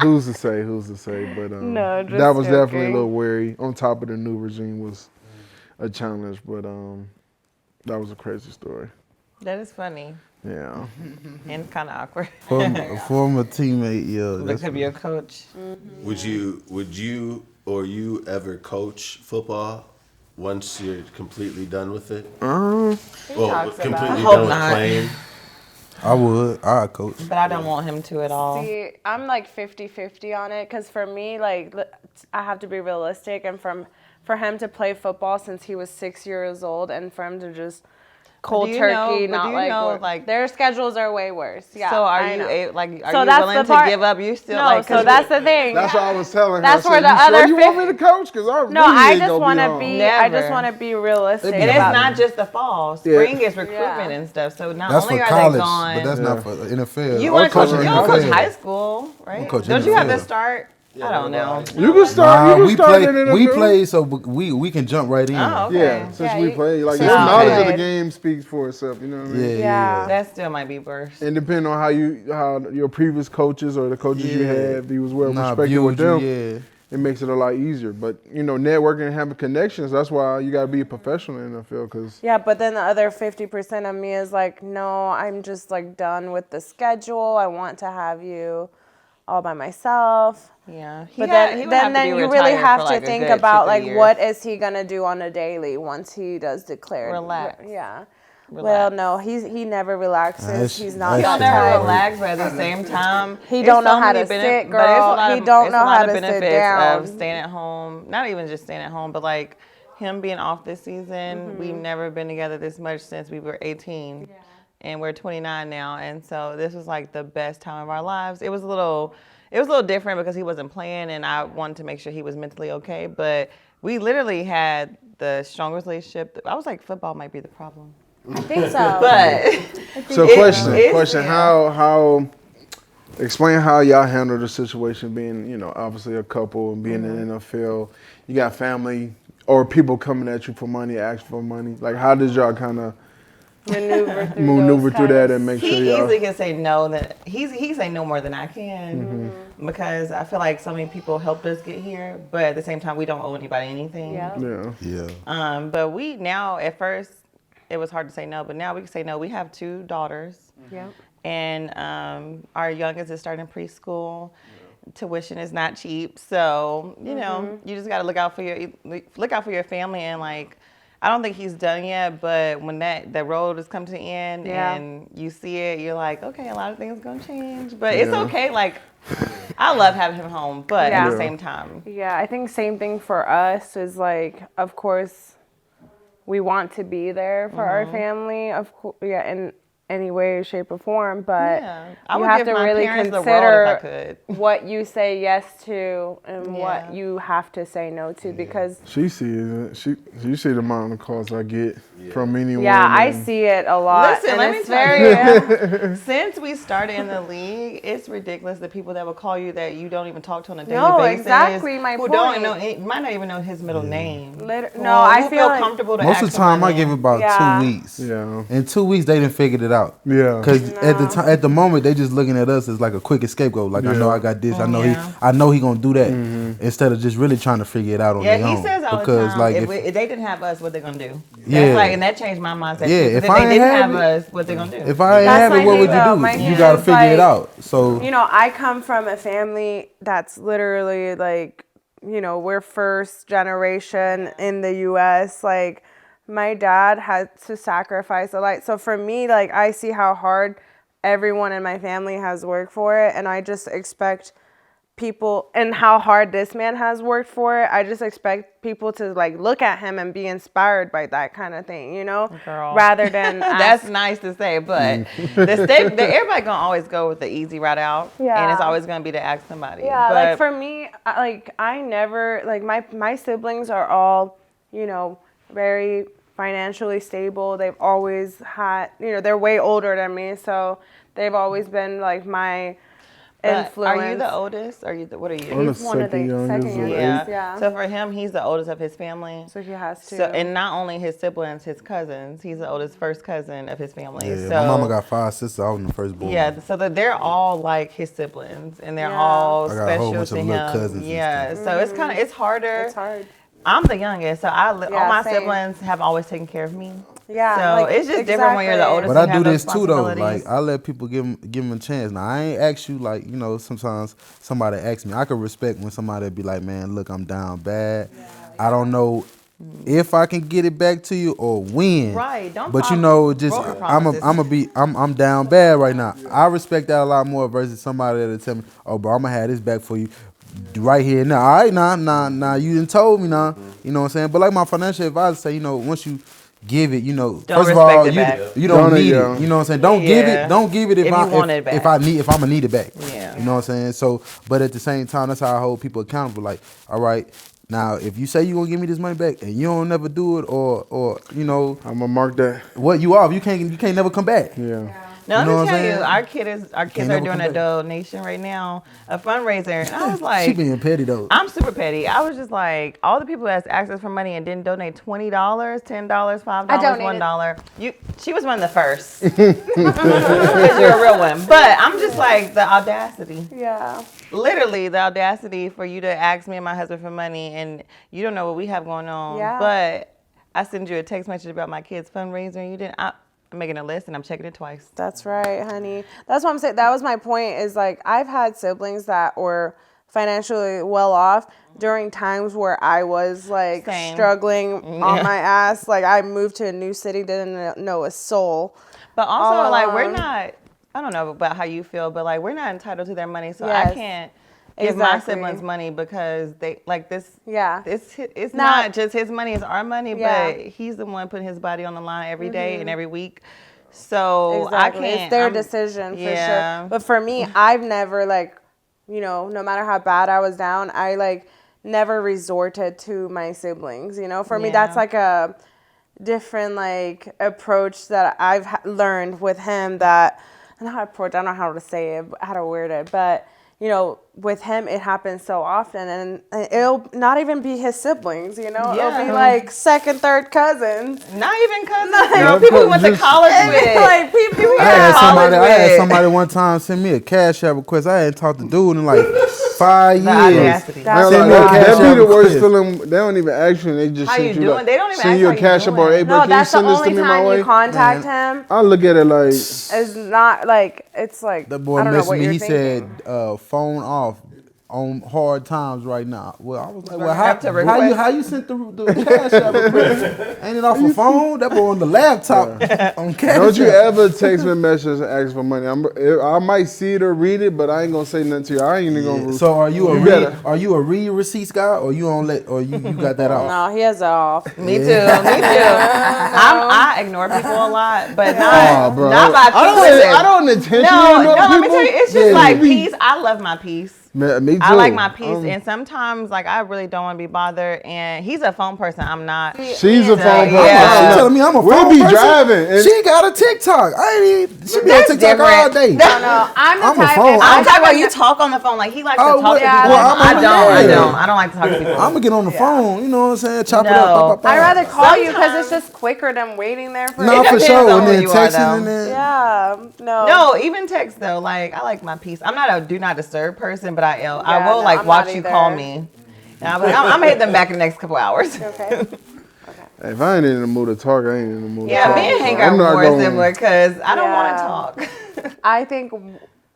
Who's to say? Who's to say? But No, just that was definitely a joking. little wary. On top of the new regime was a challenge, but that was a crazy story. That is funny Yeah. and kind of awkward. Former teammate, yeah. That could be a coach. Would you or you ever coach football once you're completely done with it? Well, talks about completely it. done with not. playing. I would. I coach. But I don't want him to at all. See, I'm like 50-50 on it because for me, like, I have to be realistic. And for him to play football since he was 6 years old and for him to just cold do you turkey, know- but not do you like, know, work. like- Their schedules are way worse. Yeah. So are I you know. are So you that's willing the to part- give up? You still No, like? so that's the thing. That's what I was telling That's her. where I said, the other you want me to coach? Because I No, really I ain't just gonna want to home. be. Never. I just want to be realistic. And it's about not just the fall. Spring is recruitment and stuff. So not That's only for are college, they gone. but that's not for NFL. You want to coach? coaching You don't coach NFL. high school, right? coach Don't you have to NFL. start? I don't know. You can start. Nah, you can we start play. in the We NFL. play, so we can jump right in. Oh, okay. Yeah, since Yeah, we you- play, like so your you knowledge of the could. game speaks for itself. You know what I mean? Yeah. That still might be worse. And depending on how your previous coaches or the coaches you Yeah. had, if you was well Nah, respected viewed with them, you, it makes it a lot easier. But you know, networking and having connections, that's why you got to be a professional in the NFL. Because Yeah, but then the other 50% of me is like, no, I'm just like done with the schedule. I want to have you all by myself. Yeah. But then you really have to think about like what is he gonna do on a daily once he does declare. Relax. Yeah. Relax. Well, no, he never relaxes. That's- He's not that's that He'll never type. relax, but at the same time, He there's don't know so how many to sit, but there's a girl. lot He of- don't there's know a lot how of to sit benefits down. of staying at home. Not even just staying at home, but like him being off this season. We've never been together this much since we were 18, and we're 29 now. And so this was like the best time of our lives. It was a little different because he wasn't playing, and I wanted to make sure he was mentally okay. But we literally had the strongest relationship. I was like, football might be the problem, I think so. but so, it's- question, how explain how y'all handle the situation being, you know, obviously a couple and being in the NFL. You got family or people coming at you for money, asking for money. Like, how did y'all kind of maneuver through that and make sure he y'all? easily can say no. That he say no more than I can because I feel like so many people helped us get here, but at the same time we don't owe anybody anything. Yeah. Yeah. But we now at first it was hard to say no, but now we can say no. We have 2 daughters, Yeah. and our youngest is starting preschool. Tuition is not cheap, so you know you just got to look out for your family and like. I don't think he's done yet, but when that road has come to the end and you see it, you're like, okay, a lot of things gonna change, but it's okay. Like, I love having him home, but at the same time, Yeah, I think same thing for us is like, of course, we want to be there for our family, of course, in any way, shape, or form, but I you would have give to my really parents the world consider if I could. what you say yes to and what you have to say no to because She sees it. You see the amount of calls I get from anyone. I and- see it a lot. Listen, and let me it's tell you, since we started in the league, it's ridiculous the people that will call you that you don't even talk to on a daily No, basis. exactly my who point. don't know, might not even know his middle name. No, I who feel like comfortable to Most ask of the time, I somebody. give it about Yeah. 2 weeks. Yeah. In 2 weeks, they done figured it out. Yeah. Because at the moment, they just looking at us as like a quick scapegoat. Like I know I got this. I know he gonna do that. Instead of just really trying to figure it out on Yeah, their he own. says all Because the time, like if they didn't have us, what they gonna do? Yeah. That's like, and that changed my mindset. Yeah, too, 'cause if I they ain't didn't have have us, what they gonna do? if I ain't That's have my it, what thing, would though. you My do? thing You gotta is, figure it like, out. So you know, I come from a family that's literally like, you know, we're first generation in the U.S. Like, my dad had to sacrifice a lot. So for me, like, I see how hard everyone in my family has worked for it, and I just expect people and how hard this man has worked for it, I just expect people to like look at him and be inspired by that kind of thing, you know, Girl. rather than That's nice to say, but everybody gonna always go with the easy route out, Yeah. and it's always gonna be to ask somebody. Yeah, but like for me, I never like my siblings are all, you know, very financially stable. They've always had, you know, they're way older than me, so they've always been like my influence. Are you the oldest? What are you? I'm the He's one of the second youngest second of youngest. eight. Yeah. So for him, he's the oldest of his family. So he has to. So, and not only his siblings, his cousins. He's the oldest first cousin of his family. Yeah, so my mama got 5 sisters. I was the first born. yeah, so that they're all like his siblings, and they're Yeah. all I got a whole special bunch to of little him. cousins and Yeah, so it's kind of it's harder. It's hard. I'm the youngest, so all my same. siblings have always taken care of me. Yeah. So like, it's just different when you're the exactly. oldest. But you I have do those this too though. responsibilities. Like I let people give them a chance. Now I ain't ask you like, you know, sometimes somebody asks me. I could respect when somebody be like, man, look, I'm down bad. I don't know if I can get it back to you or when. Right, don't But you prom- know, just broken I'm down bad right now. I respect that a lot more versus somebody that'll tell me, oh bro, I'm gonna have this back for you right here now. All right, nah, you done told me now. You know what I'm saying? But like my financial advisor say, you know, once you give it, you know, Don't first of respect all, it back. you don't Don't need yeah. it. You know what I'm saying? Don't give Yeah. it. Don't give it if If you want it back. if I'm gonna need it back. Yeah. You know what I'm saying? So, but at the same time, that's how I hold people accountable. Like, all right, now if you say you gonna give me this money back and you don't never do it, or you know, I'm gonna mark that. what you off, you can't never come back. Yeah. No, You know let what me I'm tell you, saying? our kids Can't are never doing come a back. donation right now, a fundraiser, and I was She like, being petty though. I'm super petty. I was just like, all the people that's asked us for money and didn't donate $20, $10, $5, donated. $1. She was one of the first. Because you're a real one. But I'm just like, the audacity. Yeah. Literally, the audacity for you to ask me and my husband for money, and you don't know what we have going on. Yeah. But I send you a text message about my kids' fundraiser, and you didn't. I'm making a list, and I'm checking it twice. That's right, honey. That's what I'm saying. That was my point is like I've had siblings that were financially well off during times where I was like Same. struggling on Yeah. my ass. Like I moved to a new city, didn't know a soul. But also, all like, we're alone. not, I don't know about how you feel, but like, we're not entitled to their money. So I Yes. can't give my Exactly. siblings money because they, like, this, Yeah. it's Not- not just his money, it's our money, Yeah. but he's the one putting his body on the line every day and every week. So Exactly. I can't. It's their I'm- decision for yeah. sure. But for me, I've never like, you know, no matter how bad I was down, I like never resorted to my siblings. You know, for me, that's Yeah. like a different like approach that I've learned with him. That not approach. I don't know how to say it, how to word it, but. You know, with him, it happens so often, and it'll not even be his siblings. You know, it'll be Yeah. like second, third cousins. Not even cousins, No, girl. People we went to just- college with. Like people. we I went had to college with. somebody one time send me a cash app request. I hadn't talked to dude in like 5 The years. audacity. That's Send me a wild. cash That'd be app the worst request. feeling. They don't even ask you. They just How send you you doing? like, They don't even send ask you a how you cash up or doing. hey, bro, No, can you that's the send this only to me my time way? you contact him. I look at it like Is not like it's like That boy I don't know messaged what me. you're He thinking. said, phone off on hard times right now. Well, I was like, well, have to request. how you sent the cash app request? Ain't it off a phone? That boy on the laptop on cash don't you app. ever text me a message and ask for money? I might see it or read it, but I ain't gonna say nothing to you. I ain't even gonna. So are you You better. are you a read receipts guy, or you don't let, or you got that off? No, he has it off. Me too. Me too. I ignore people a lot, but Aw, not bro. not by I don't intentionally No, ignore let me people. tell you, it's just Yeah, like you be- peace. I love my peace. Me too. I like my peace, and sometimes like I really don't want to be bothered. And he's a phone person. I'm not. She's a phone person. Yeah. She telling me I'm a We'll phone be person? driving. And She got a TikTok. I ain't even. She be on That's TikTok all different. day. No, I'm the I'm a type. phone. If I'm I talking about you talk on the phone. Like he likes Oh, to talk to yeah, people. well, I I'm don't. yeah. I don't like to talk to people. I'm gonna get on the phone. You know what I'm saying? Chop it No. up. Pop, pop, pop. I'd rather call you because Sometimes- it's just quicker than waiting there for. No, It for depends sure. on And who then you are, texting though. and then. Yeah, no. No, even text though. Like I like my peace. I'm not a do not disturb person, but I will no, like I'm watch not you either. call me. And I'm gonna hit them back in the next couple hours. Okay. If I ain't in the mood to talk, I ain't in the mood Yeah, to talk. me and Hank I'm are not more going- similar because I don't Yeah. want to talk. I think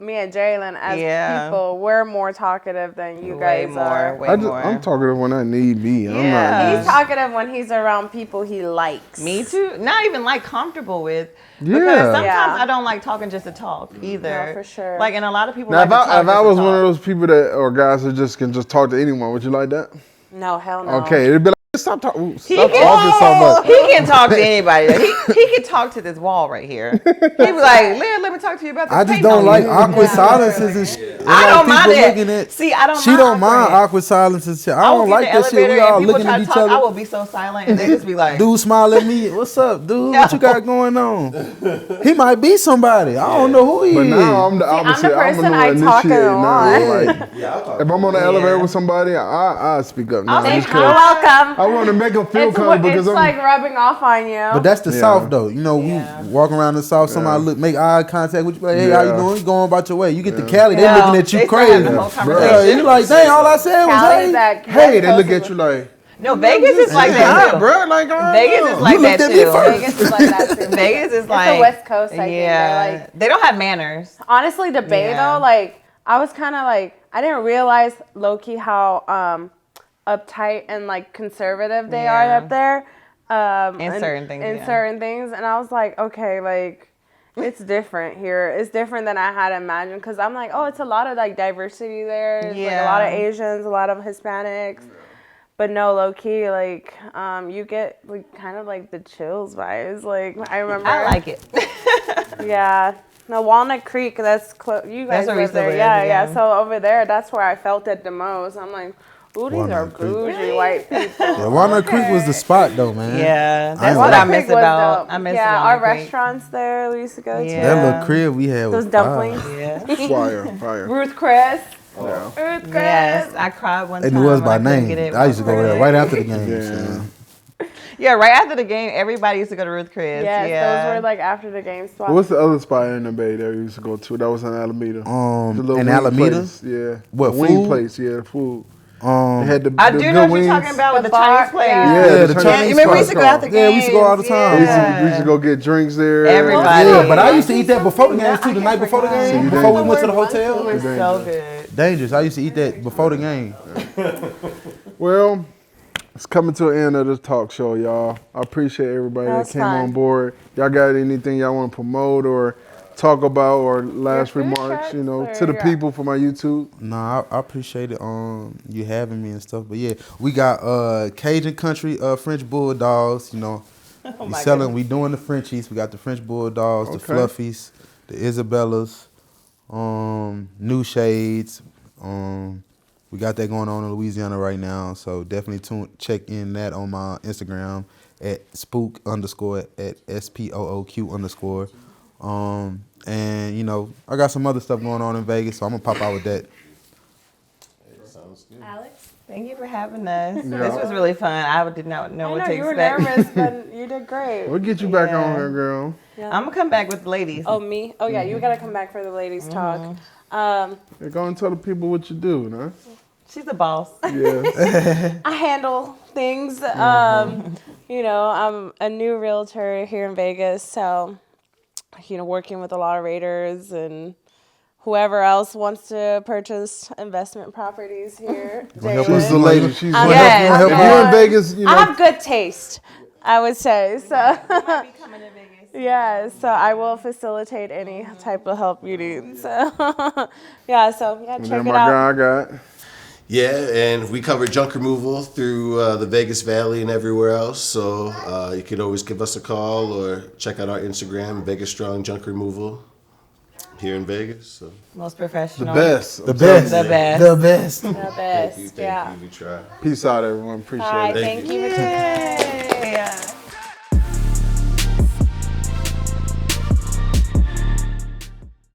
me and Jalen as Yeah. people, we're more talkative than you Way guys more. are. Way I'm more. talkative when I need be. I'm Yeah. not. He's talkative when he's around people he likes. Me too. Not even like comfortable with. Yeah. Because sometimes Yeah. I don't like talking just to talk either. No, for sure. Like, and a lot of people Now, like if to talk I just to was one of talk. those people that or guys that just can just talk to anyone, would you like that? No, hell no. Okay, it'd be like stop talking. Stop can- talking so much. He can talk to anybody. He can talk to this wall right here. He'd be like, let me talk to you about this. I just painting don't on like you." awkward silences and shit. I don't mind people it. looking at. See, I don't She mind don't mind awkward. awkward silences. Shit. I I will don't get like in the that shit. We elevator all and people looking try at to each talk. I other. will be so silent and they just be like, Dude smile at me. What's up, dude? What you No. got going on? He might be somebody. I don't know who he But is. now I'm the I'm the opposite. person I'm I the talk initiate a lot. now. Like, Yeah, I'll talk if I'm on the Yeah. elevator with somebody, I speak up now. I'll say just hi. 'cause You're welcome. I want to make them feel It's comfortable because it's I'm. like rubbing off on you. But that's the Yeah. South, though. You know, we walk around the South. Somebody look, make eye contact with you. Like, hey, how you Yeah. doing? You going about your way. You get to Cali, they No, looking at you they start crazy. having a whole Bro. Yeah, conversation. you like, dang, all I said was Cali's hey. that Hey, they West look Coast at you like. No, Vegas is like that too. bro. Like, Veges is like You that looked at me too. first. Vegas is like that too. Vegas is like the West Coast, I think. Yeah, They're like- they don't have manners. Honestly, the Bay Yeah. though, like I was kind of like I didn't realize low key how uptight and like conservative they are Yeah. up there. In certain things, In yeah. certain things, and I was like, okay, like it's different here. It's different than I had imagined because I'm like, oh, it's a lot of like diversity there. It's like a lot of Yeah. Asians, a lot of Hispanics. But no, low key, like you get like kind of like the chills vibes. Like I remember, I like it. yeah. No, Walnut Creek, that's close. You guys That's where we live still there. live, Yeah, yeah. yeah. So over there, that's where I felt it the most. I'm like, ooh, these are Walnut Creek. bougie white people. Yeah, Walnut Creek was the spot, though, man. Yeah, that's ain't what gonna I lie. miss Creek was about. dope. I miss yeah, Walnut our Creek. restaurants there we used to go Yeah. to. That little crib we had was Those dumplings. Yeah. Fire. Ruth Chris. Yeah. Ruth Chris. Yes, I cried one time. And it was when by I couldn't name. get it. I used to go there right after the game. Yeah. So. Yeah, right after the game, everybody used to go to Ruth Chris. Yes, yeah. those were like after the game spots. What's the other spot in the Bay that we used to go to? That was in Alameda. The little In wing Alameda? place. Yeah. What, The wing food? place? Yeah, the food. They had the, I the do good know what wings. you're talking about with The the Chinese bar, place. yeah. Yeah, the the Chinese You remember we spot. used to go out the Yeah, we used to go all the time. We used to go get drinks there. Everybody. Yeah, but I used to eat that before the games too. The night before the game, you before we did. went to the It hotel. was so good. Dangerous. I used to eat that before the game. Well, it's coming to an end of this talk show, y'all. I appreciate everybody That that was came fun. on board. Y'all got anything y'all want to promote or talk about or last Your food remarks, you know, trucks to the or- people for my YouTube? No, I appreciate it. You having me and stuff. But yeah, we got Cajun Country French Bulldogs. You know, we selling. We doing the Frenchies. We got the French Bulldogs, the Okay. Fluffies, the Isabellas, new shades. We got that going on in Louisiana right now. So definitely check in that on my Instagram at spook_ at SPOOQ_. And you know, I got some other stuff going on in Vegas, so I'm gonna pop out with that. Sounds good. Alex? Thank you for having us. Yeah. This was really fun. I did not know I what know to you were expect. nervous, but you did great. We'll get you back Yeah. on here, girl. I'm gonna come back with the ladies. Oh, me? Oh, yeah, you gotta come back for the ladies' talk. Hey, go and tell the people what you do, huh? She's a boss. Yeah. I handle things. You know, I'm a new realtor here in Vegas, so you know, working with a lot of Raiders and whoever else wants to purchase investment properties here. help She's us the Jalen. lady. She's Wanna one. help- Yes, wanna help If you you're in yes. Vegas, you know. I have good taste, I would say. So yeah, so I will facilitate any type of help you need. So yeah, And check then it my out. guy I got. Yeah, and we cover junk removal through the Vegas Valley and everywhere else. So you can always give us a call or check out our Instagram, Vegas Strong Junk Removal, here in Vegas. So Most The professional. best. The I'm telling best. you. The best. The best. The best. thank yeah. you. We try. Peace out, everyone. Appreciate All right, it. thank Thank you. you. Yay.